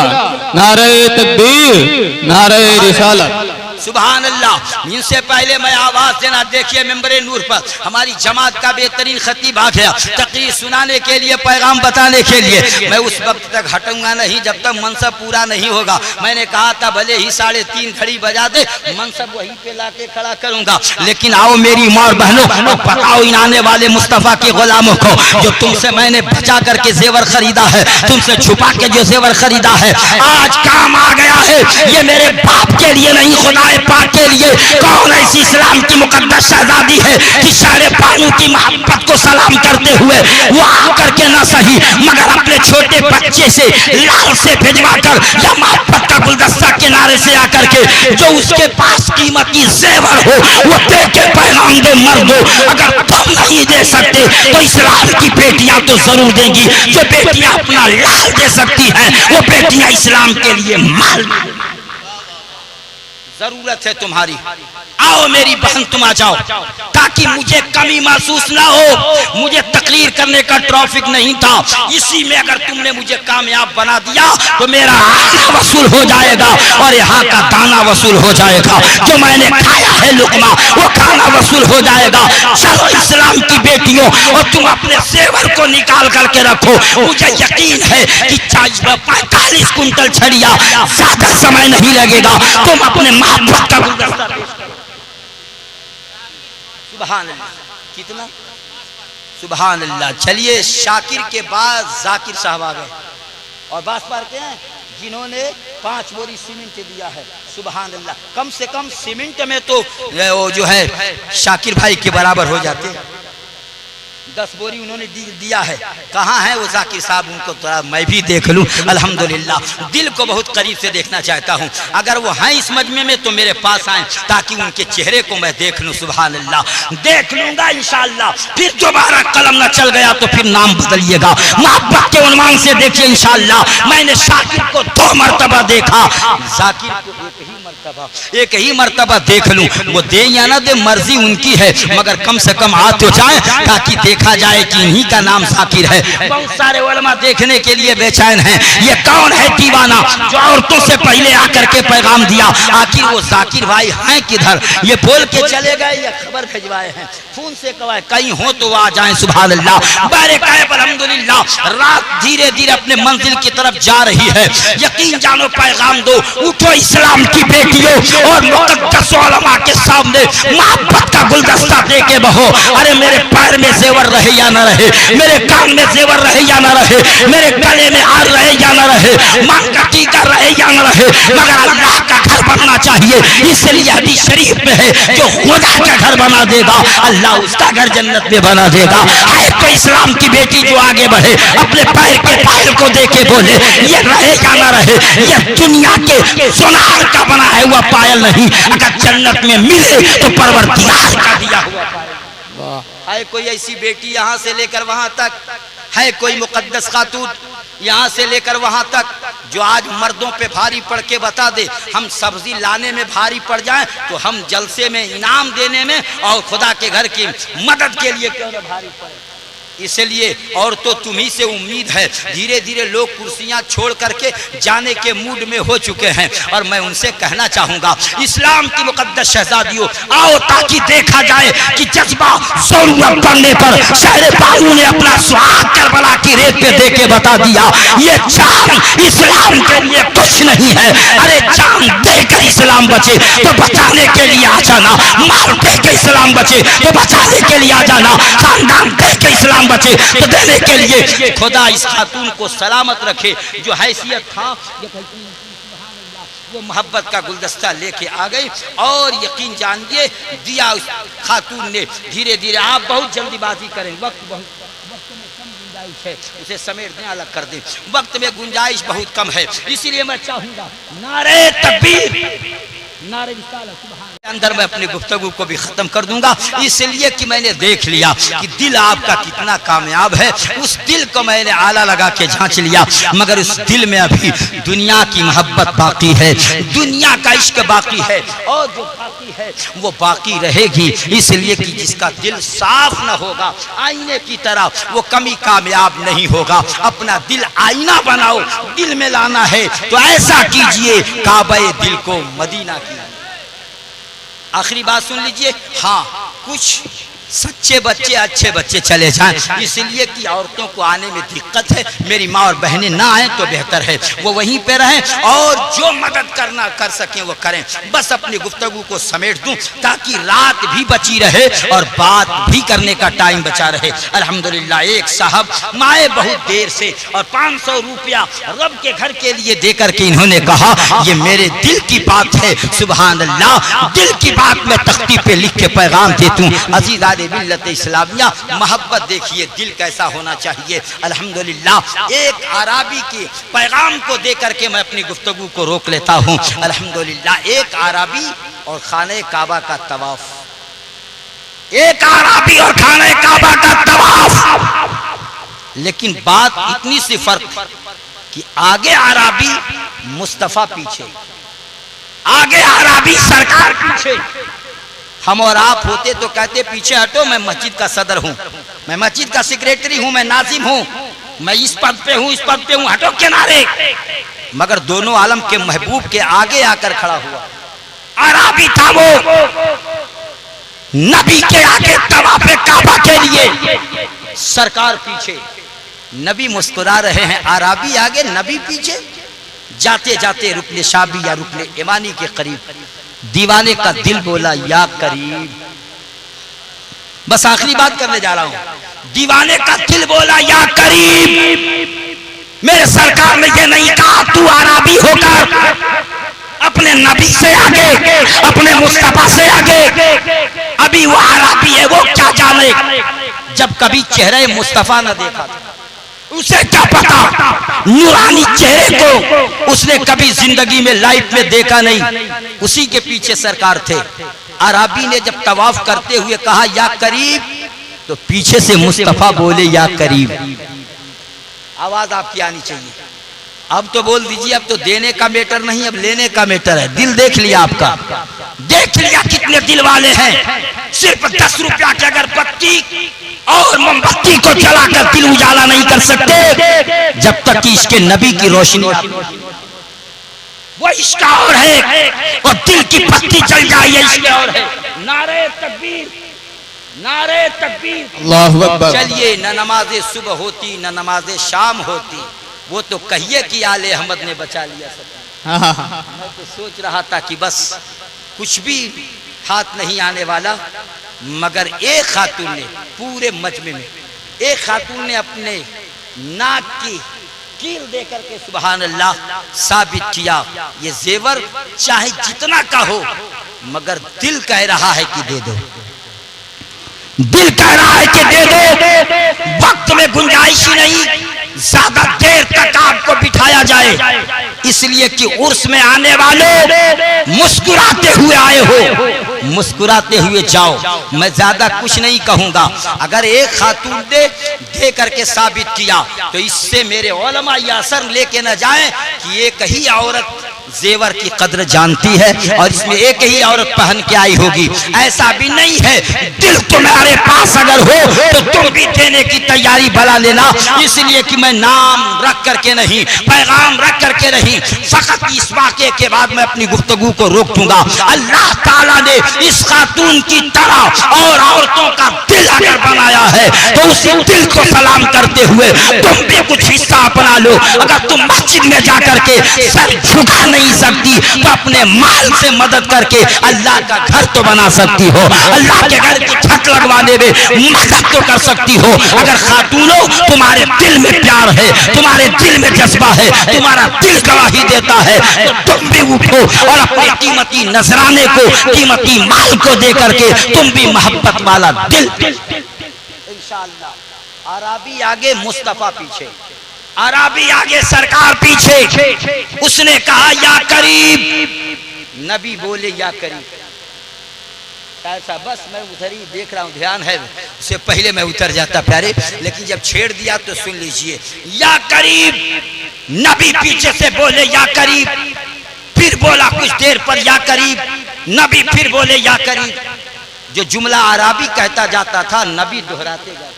नारे तकबीर, नारे रिसालत। सुभान अल्लाह। इनसे पहले मैं आवाज देना, देखिए मेंबरे नूर पर हमारी जमात का बेहतरीन खतीब आ गया तकरीर सुनाने के लिए, पैगाम बताने के लिए। मैं उस वक्त तक हटूंगा नहीं जब तक मनसब पूरा नहीं होगा। मैंने कहा था भले ही 3:30 घड़ी बजा दे, मनसब वहीं पे लाके खड़ा करूंगा। लेकिन आओ मेरी माँ और बहनों, बताओ इन आने वाले मुस्तफा के गुलामों को जो तुमसे मैंने बचा करके जेवर खरीदा है, तुमसे छुपा के जो जेवर खरीदा है, आज काम आ गया है। ये मेरे बाप के लिए नहीं, खुदा पाक के लिए। कौन ऐसी इस्लाम की मुकद्दस शहजादी है कि सारे पानू की मोहब्बत को सलाम करते हुए वो आकर के ना सही मगर अपने छोटे बच्चे से लाल से भिजवा कर या मोहब्बत का गुलदस्ता किनारे से आकर के जो उसके पास कीमती जेवर हो वो दे के पैगाम दे मर्दो। अगर तुम नहीं दे सकते तो इस्लाम की बेटियां तो जरूर देंगी। जो बेटियां अपना लाल दे सकती हैं वो बेटियां इस्लाम के लिए माल जरूरत है तुम्हारी। आओ मेरी बहन तुम आ जाओ ताकि मुझे कमी महसूस ना हो। मुझे तकरीर करने का ट्रैफिक नहीं था, इसी में अगर तुमने मुझे कामयाब बना दिया तो मेरा आना वसूल हो जाएगा और यहाँ का दाना वसूल हो जाएगा। जो मैंने खाया है लुकमा वो खाना वसूल हो जाएगा। चलो इस्लाम की बेटियों और तुम अपने जेवर को निकाल करके रखो। मुझे यकीन है कि 45 कुंटल छड़िया ज्यादा समय नहीं लगेगा। तुम अपने मोहब्बत का गुलदस्ता सुभान अल्लाह। कितना सुभान अल्लाह। चलिए शाकिर के बाद जाकिर साहब आ गए और बात बार के हैं जिन्होंने 5 बोरी सीमेंट दिया है। सुभान अल्लाह। कम से कम सीमेंट में तो वो जो है शाकिर भाई के बराबर हो जाते हैं। 10 बोरी उन्होंने दिया है। कहाँ है वो जाकिर साहब, उनको थोड़ा मैं भी देख लूं। अल्हम्दुलिल्लाह दिल को बहुत करीब से देखना चाहता हूँ। अगर वो हैं इस मजमे में तो मेरे पास आए ताकि उनके चेहरे को मैं देख लूं। सुभान अल्लाह। देख लूंगा इंशाअल्लाह। फिर दोबारा कलम न चल गया तो फिर नाम बदलिएगा। मोहब्बत के उन्वान से देखिए इंशाअल्लाह। मैंने शाकिर को 2 मरतबा देखा, जाकिर को एक ही मरतबा देख लूं। वो दे या ना दे मर्जी उनकी है मगर कम से कम आ तो जाए ताकि देखा जाए कि इन्हीं का नाम जाकिर है। बहुत सारे उलमा देखने के लिए बेचैन हैं। ये कौन है दीवाना जो औरतों से पहले आकर के पैगाम दिया? आखिर वो जाकिर भाई हैं किधर? ये बोल के चले गए या खबर भिजवाए हैं? फोन से कवाए कहीं हो तो आ जाए। सुभान अल्लाह। बारे कायब अल्हम्दुलिल्लाह। रात धीरे धीरे अपने मंजिल की तरफ जा रही है। यकीन जानो पैगाम दो। उठो इस्लाम की बेटियों और मुकद्दस उलमा के सामने मोहब्बत का गुलदस्ता दे के बहो। अरे मेरे पैर में जेवर रहे या ना रहे, मेरे कान में जेवर रहे या ना रहे, मेरे गले में हार रहे या ना रहे, मांग का टीका रहे या ना रहे, रहे, मगर अल्लाह का घर बनना चाहिए। इसलिए हदीस शरीफ में है, जो खुदा का घर बना देगा अल्लाह उसका घर जन्नत में बना देगा। है तो इस्लाम की बेटी जो आगे बढ़े, अपने पैर के पायल को देके बोले ये रहे या ना रहे, ये दुनिया के सोनार का बना है हुआ पायल नहीं, अगर जन्नत में मिले तो परवरदिगार का दिया हुआ पायल। है कोई ऐसी बेटी यहाँ से लेकर वहां तक, है कोई मुकद्दस खातून यहाँ से लेकर वहां तक जो आज मर्दों पे भारी पड़ के बता दे, हम सब्जी लाने में भारी पड़ जाएं तो हम जलसे में इनाम देने में और खुदा के घर की मदद के लिए क्यों न भारी पड़े। इसलिए और तो तुम्ही से उम्मीद है। धीरे धीरे लोग कुर्सियां छोड़ करके जाने के मूड में हो चुके हैं और मैं उनसे कहना चाहूंगा, इस्लाम की मुकद्दस शहजादियों, आओ ताकि देखा जाए कि जज्बा जरूरत पड़ने पर शहरे बानू ने अपना सुहाग करबला की रेत पे दे के बता दिया, ये जान इस्लाम के लिए कुछ नहीं है। अरे जान देकर इस्लाम बचे तो बचाने के लिए आ जाना, माल दे के इस्लाम बचे तो बचाने के लिए आ जाना, खानदान दे के इस्लाम बचे तो देने के लिए। खुदा इस खातून को सलामत रखे, जो हैसियत था वो मोहब्बत का गुलदस्ता लेके आ गई और यकीन जानिए दिया उस खातून ने। धीरे धीरे आप बहुत जल्दीबाजी करें, वक्त बहुत गुंजाइश है, उसे समेट दें, अलग कर दें, वक्त में गुंजाइश बहुत कम है। इसीलिए मैं चाहूंगा नारे तकबीर, नारे रिसालत, सुभान अंदर मैं अपनी गुफ्तगू को भी खत्म कर दूंगा। इसलिए कि मैंने देख लिया कि दिल आपका कितना कामयाब है। उस दिल को मैंने आला लगा के जांच लिया, मगर उस दिल में अभी दुनिया की मोहब्बत बाकी है, दुनिया का इश्क बाकी है और जो बाकी है वो बाकी रहेगी। इसलिए कि जिसका दिल साफ न होगा आईने की तरह, वो कभी कामयाब नहीं होगा। अपना दिल आईना बनाओ, दिल में लाना है तो ऐसा कीजिए काबे दिल को मदीना की। आखिरी बात सुन लीजिए, हाँ कुछ सच्चे बच्चे अच्छे बच्चे चले जाएं, इसलिए कि औरतों को आने में दिक्कत है। मेरी माँ और बहनें ना आए तो बेहतर है, वो वहीं पे रहें और जो मदद करना कर सकें वो करें। बस अपनी गुफ्तगू को समेट दूं ताकि रात भी बची रहे और बात भी करने का टाइम बचा रहे। अल्हम्दुलिल्लाह एक साहब माए बहुत देर से और 500 रुपया रब के घर के लिए देकर के इन्होंने कहा ये मेरे दिल की बात है। सुभान अल्लाह, दिल की बात मैं तख्ती पे लिख के पैगाम देता हूँ। अजीज़ मिल्लत इस्लामिया, मोहब्बत देखिए दिल कैसा होना चाहिए। अल्हम्दुलिल्लाह एक आराबी के पैगाम को देकर के मैं अपनी गुफ्तगू को रोक लेता हूँ। अल्हम्दुलिल्लाह एक आराबी और खाने काबा का तवाफ, एक आराबी और खाने काबा का तवाफ। लेकिन बात इतनी सी फर्क कि आगे आराबी मुस्तफा पीछे, आगे आराबी सरकार पीछे। हम और आप होते तो कहते पीछे हटो, मैं मस्जिद का सदर हूँ, मैं मस्जिद का सेक्रेटरी हूँ, मैं नाजिम हूँ, मैं इस पद पे हूँ, इस पद पे हूँ, हटो किनारे। मगर दोनों आलम के महबूब के आगे आकर खड़ा हुआ अराबी था वो, नबी के आगे तवाफ़े काबा के लिए, सरकार पीछे, नबी मुस्कुरा रहे हैं, अराबी आगे नबी पीछे। जाते जाते रुकने शाबी या रुकने ईमानी के करीब दीवाने का दिल बोला या करीब। बस आखिरी बात करने जा रहा हूं। दीवाने का दिल बोला या करीब। मेरे सरकार ने ये नहीं कहा तू आराबी होकर अपने नबी से आगे, अपने मुस्तफा से आगे, अभी वो आराबी है, वो क्या जाने। जब कभी चेहरे मुस्तफा न देखा उसे क्या पता, नूरानी चेहरे को उसने कभी जिंदगी में लाइफ में देखा नहीं। उसी के पीछे सरकार थे। अराबी ने जब तवाफ करते हुए कहा या करीब, तो पीछे से मुस्तफा बोले या करीब। आवाज आपकी आनी चाहिए। अब तो बोल दीजिए, अब तो देने का मैटर नहीं, अब लेने का मैटर है। दिल देख लिया आपका, देख लिया कितने दिल वाले हैं। सिर्फ 10 रुपया की अगर बत्ती और मोमबत्ती को जलाकर दिल उजाला नहीं कर सकते जब तक कि इसके नबी की रोशनी, वो इश्क और है और दिल की बत्ती जल जाए ये इश्क और है। नारे तकबीर, नारे तकबीर, अल्लाहु अकबर। चलिए, न नमाज़े सुबह होती न नमाज़े शाम होती, वो तो कहिए कि आले अहमद ने बचा लिया सब। मैं तो सोच रहा था कि बस कुछ भी हाथ नहीं आने वाला, मगर एक खातून ने पूरे मजमे में, एक खातून ने अपने नाक की कील दे करके सुभान अल्लाह साबित किया, ये जेवर चाहे जितना का हो मगर दिल कह रहा है कि दे दो, दिल कह रहा है कि दे दो। वक्त में गुंजाइश ही नहीं, ज्यादा देर तक आपको बिठाया जाए, इसलिए कि उर्स में आने वालों मुस्कुराते हुए आए हो, मुस्कुराते हुए जाओ। मैं ज्यादा कुछ नहीं कहूंगा। अगर एक खातून दे करके साबित किया तो इससे मेरे उलमा ये असर लेके न जाए कि एक ही औरत जेवर की कद्र जानती है और इसमें एक ही औरत पहन के आई होगी। ऐसा भी नहीं है। दिल तुम्हारे पास अगर हो तो तुम भी देने की तैयारी बना लेना। इसलिए कि मैं नाम रख करके नहीं, पैगाम रख करके नहीं, फकत इस वाक़े के बाद मैं अपनी गुफ्तगू को रोक दूंगा। अल्लाह ताला ने इस खातून की तरह और औरतों का दिल अगर बनाया है तो उसी दिल को सलाम करते हुए तुम भी कुछ हिस्सा अपना लो। अगर तुम मस्जिद में जाकर के सर झुका नहीं सकती तो अपने माल से मदद करके अल्लाह का घर तो बना सकती हो, अल्लाह के घर की छत लगवाने में मदद तो कर सकती हो। अगर खातूनों तुम्हारे दिल में प्यार है, तुम्हारे दिल में जज्बा है, तुम्हारा दिल गवाही देता है तो तुम भी उठो और अपने कीमती नजराने को, कीमती माल को दे करके तुम भी मोहब्बत वाला दिल। इंशाअल्लाह अराबी आगे, मुस्तफा पीछे, अराबी आगे, सरकार पीछे। उसने कहा या करीब, नबी बोले या करीब। ऐसा बस मैं उधर ही देख रहा हूं, ध्यान है, उससे पहले मैं उतर जाता प्यारे, लेकिन जब छेड़ दिया तो सुन लीजिए। या करीब, नबी पीछे से बोले या करीब, फिर बोला कुछ देर पर या करीब, नबी फिर बोले या करीब। जो जुमला अराबी कहता जाता था नबी दोहराते जाते।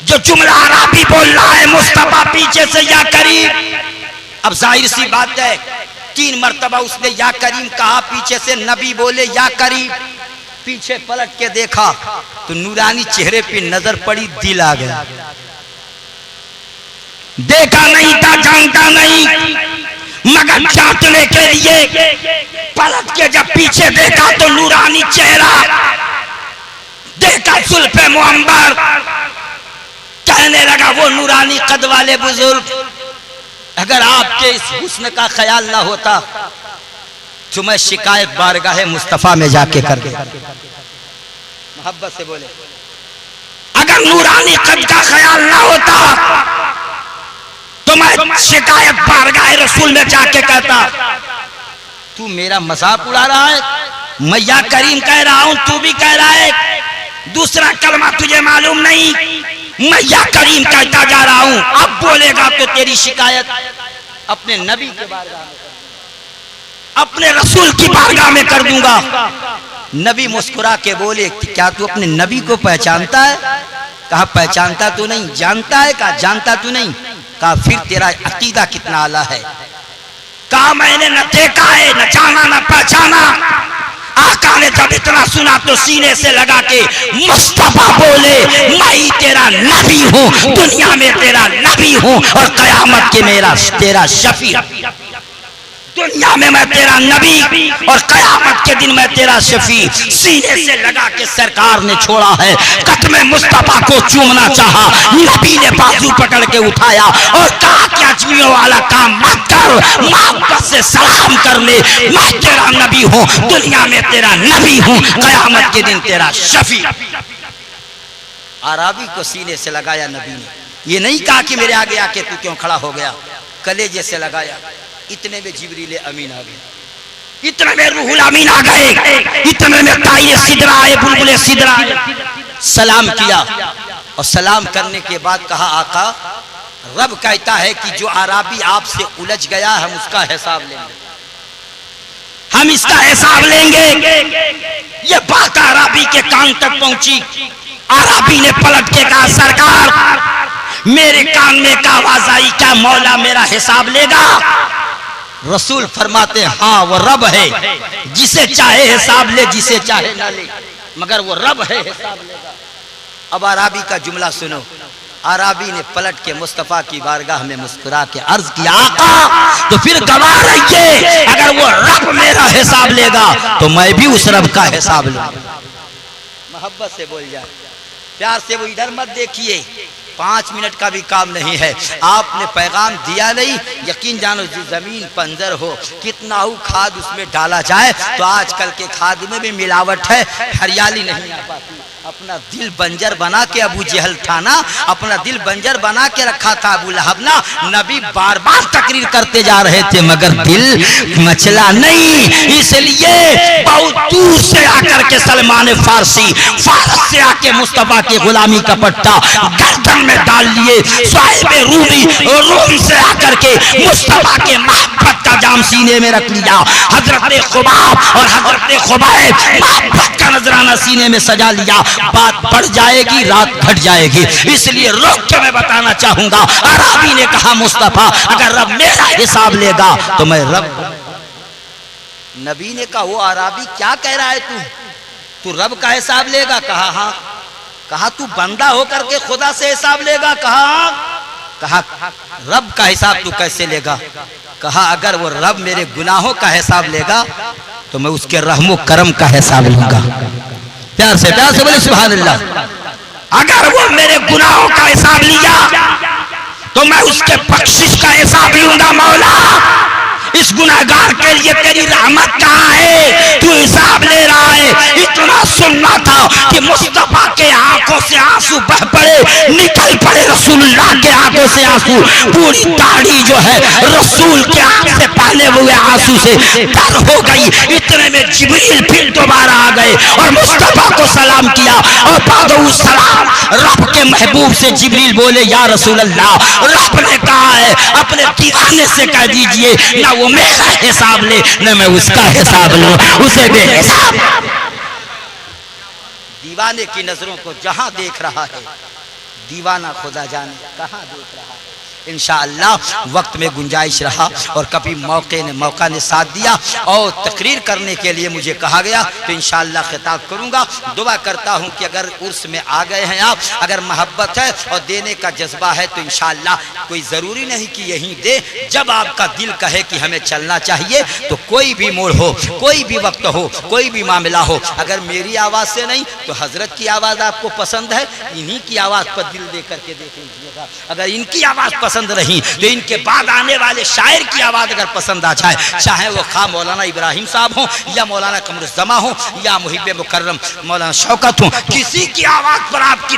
जो जुमला अराबी बोल रहा है मुस्तफा पीछे से या करीब। अब जाहिर सी बात है 3 मरतबा उसने या करीम कहा, पीछे से नबी बोले या करीब। पीछे पलट के देखा तो नूरानी चेहरे पे नजर पड़ी, दिल आ गया। देखा नहीं था, जानता नहीं, मगर जांचने के लिए पलट के जब पीछे देखा तो नूरानी चेहरा देखा, जुल्फे मुअम्बर। कहने लगा वो नूरानी कद वाले बुजुर्ग, अगर आपके इस हुस्न का ख्याल ना होता तो मैं शिकायत बारगाह मुस्तफा में जाके कर दे। मोहब्बत से बोले, अगर नूरानी कद का ख्याल ना होता तो मैं शिकायत बारगाह रसूल में जाके कहता। तू मेरा मजाक उड़ा रहा है, मैं या करीम कह रहा हूं, तू भी कह रहा है, दूसरा कलमा तुझे मालूम नहीं, मैं या करीम कहता जा रहा हूं। अब बोलेगा तो तेरी शिकायत अपने नबी के बारगाह में, अपने रसूल की बारगाह में कर दूंगा। नबी मुस्कुरा के बोले, क्या तू अपने नबी को पहचानता है? कहा पहचानता तो नहीं, जानता है? कहा जानता तो नहीं। कहा फिर तेरा अकीदा कितना आला है। कहा मैंने न देखा है, न जाना, न पहचाना। आका ने जब इतना सुना तो सीने से लगा के मुस्तफा बोले, मैं ही तेरा नबी हूँ, दुनिया में तेरा नबी हूँ और कयामत के मेरा तेरा शफी। दुनिया में मैं तेरा नबी और कयामत के दिन मैं तेरा शफी। सीने से लगा के सरकार ने छोड़ा है, कदमे मुस्तफा को चूमना चाहा, नबी ने बाजू पकड़ के उठाया और कहा कि अजमियों वाला काम मत कर, मोहब्बत से सलाम कर ले, मैं तेरा नबी हूँ, दुनिया में तेरा नबी हूँ, कयामत के दिन तेरा शफी। अराबी को सीने से लगाया नबी ने, ये नहीं कहा कि मेरे आगे आके तू क्यों खड़ा हो गया, कलेजे से लगाया। इतने में जिब्रील अमीन आ गए, इतने में रूहुल अमीन आ गए, इतने में ताइर सिदरा आए, बुलबुल सिदरा आए। सलाम किया और सलाम करने के बाद कहा आका रब कहता है कि जो अराबी आपसे उलझ गया हम उसका हिसाब लेंगे, हम इसका हिसाब लेंगे। ये बात अराबी के कान तक पहुंची। अराबी ने पलट के कहा सरकार मेरे कान में एक आवाज आई, क्या मौला मेरा हिसाब लेगा? रसूल फरमाते हाँ वो रब है, जिसे चाहे हिसाब ले, जिसे चाहे ना ले, मगर वो रब है, हिसाब लेगा। अब अराबी का जुमला सुनो। अराबी ने पलट के मुस्तफा की बारगाह में मुस्कुरा के अर्ज किया आका तो फिर गवाह रहिए, अगर वो रब मेरा हिसाब लेगा तो मैं भी उस रब का हिसाब लूंगा। मोहब्बत से बोल जाए, प्यार से, वो इधर मत देखिए, 5 मिनट का भी काम नहीं है। आपने पैगाम दिया नहीं, यकीन जानो जमीन पंजर हो, कितना ही खाद उसमें डाला जाए तो आजकल के खाद में भी मिलावट है, हरियाली नहीं आ पाती। अपना दिल बंजर बना के अबू जहल था ना, अपना दिल बंजर बना के रखा था अबू लहब ना। नबी बार बार तकरीर करते जा रहे थे मगर दिल मचला नहीं। इसलिए बहुत दूर से आकर के सलमान फारसी फारस से आके मुस्तफा की गुलामी का पट्टा गर्दन में डाल लिए। साहिब रूमी रोम से आकर के मुस्तफा के मोहब्बत का जाम सीने में रख लिया। हजरत खुबाब और हजरत खुबैब मोहब्बत का नजराना सीने में सजा लिया। बात बढ़ जाएगी, रात घट जाएगी, इसलिए रोक के मैं बताना चाहूंगा। अराबी ने कहा मुस्तफा अगर रब मेरा हिसाब लेगा तो मैं रब। नबी ने कहा वो अराबी क्या कह रहा है तू रब का हिसाब लेगा? कहा हाँ। कहा तू बंदा होकर के खुदा से हिसाब लेगा? कहा हाँ। कहा रब का हिसाब तू कैसे लेगा? कहा अगर वो रब मेरे गुनाहों का हिसाब लेगा तो मैं उसके रहमो करम का हिसाब लूंगा। प्यार से बोले सुभान अल्लाह। अगर वो मेरे गुनाहों का हिसाब लिया तो मैं उसके बख्शिश का हिसाब लूंगा। मौला इस गुनाहगार के लिए तेरी रहमत कहाँ है? तू हिसाब ले रहा है। इतना सुनना था कि मुस्तफा के आंखों से आंसू बह पड़े, निकल पड़े रसूलुल्लाह के आंखों से आंसू। पूरी दाढ़ी जो है रसूल के आंख से पहले हुए आंसू से तर हो गई। इतने में जिब्रील फिर दोबारा आ गए और मुस्तफा को सलाम किया और बादहू सलाम रब के महबूब से जिब्रील बोले या रसूलल्लाह, रब ने कहा है अपने दीवाने से कह दीजिए ना वो मेरा हिसाब ले न मैं उसका हिसाब लूं, उसे बेहिसाब। दीवाने की नजरों को जहां देख रहा है दीवाना खुदा जाने कहां देख रहा है। इंशाअल्लाह वक्त में गुंजाइश रहा और कभी मौका ने साथ दिया और तकरीर करने के लिए मुझे कहा गया तो इंशाअल्लाह खिताब करूंगा। दुआ करता हूं कि अगर उर्स में आ गए हैं आप, अगर मोहब्बत है और देने का जज्बा है तो इंशाअल्लाह कोई ज़रूरी नहीं कि यहीं दे। जब आपका दिल कहे कि हमें चलना चाहिए तो कोई भी मोड़ हो, कोई भी वक्त हो, कोई भी मामला हो, अगर मेरी आवाज़ से नहीं तो हजरत की आवाज़ आपको पसंद है, इन्हीं की आवाज़ पर दिल दे करके देख लीजिएगा। अगर इनकी आवाज़ पसंद नहीं तो इनके बाद आने वाले शायर की आवाज अगर पसंद आ जाए, चाहे वो खा मौलाना इब्राहिम साहब हो या मौलाना कमरुज़्ज़मा हो या मुहिब मुकर्रम मौलाना शौकत हो, किसी की आवाज पर आपका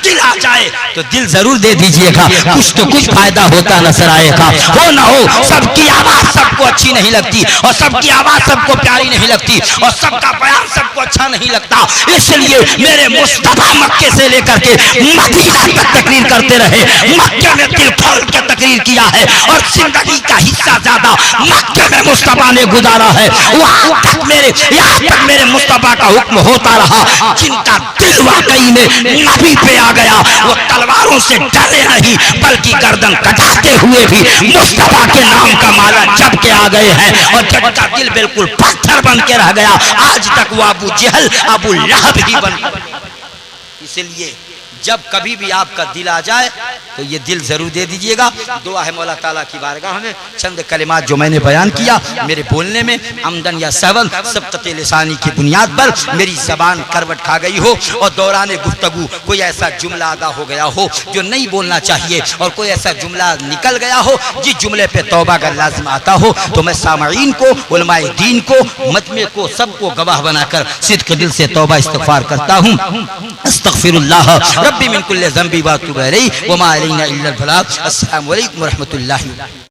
दिल आ जाए तो दिल जरूर दे दीजिएगा। कुछ तो कुछ फायदा होता नजर आएगा। हो ना हो सबकी आवाज सबको अच्छी नहीं लगती और सबकी आवाज सबको प्यारी नहीं लगती और सबका बयान सबको अच्छा नहीं लगता। इसलिए मेरे मुस्तफा मक्के से लेकर के मदीना तक तकरीर करते रहे, मक्के में दिल खोल के तकरीर किया है और जिंदगी का हिस्सा ज्यादा मक्के में मुस्तफा ने गुजारा है। वहां तक मेरे मुस्तफा का हुक्म होता रहा। जिनका दिल वाकई में नबी पे आ गया वो तलवारों से डरे नहीं बल्कि गर्दन कटाते हुए भी मुस्तफा के नाम का माला जप के आ गए हैं और जिनका दिल बिल्कुल पत्थर बन के रह गया आज तक वो अबू जहल अबू लहब ही बन। इसलिए जब कभी भी आपका दिल आ जाए तो ये दिल जरूर दे दीजिएगा। दुआ है मौला ताला की बारगाह में चंद कलिमात जो मैंने बयान किया मेरे बोलने में अमदन या सहवन सबक़ते लिसानी की बुनियाद पर मेरी जबान करवट खा गई हो और दौरान गुफ्तगू कोई ऐसा जुमला अदा हो गया हो जो नहीं बोलना चाहिए और कोई ऐसा जुमला निकल गया हो जिस जुमले पे तौबा का लाजिम आता हो तो मैं सामईन को उलमाए दीन को मजमे को सबको गवाह बनाकर सिद्क़ दिल से तौबा इस्तिग़फ़ार करता हूँ। अस्तग़फ़िरुल्लाह रब्बी मिन कुल्लि ज़ंबि व अतूबु इलैहि व मा अलैना इल्लल बलाग। अस्सलामु अलैकुम व रहमतुल्लाहि।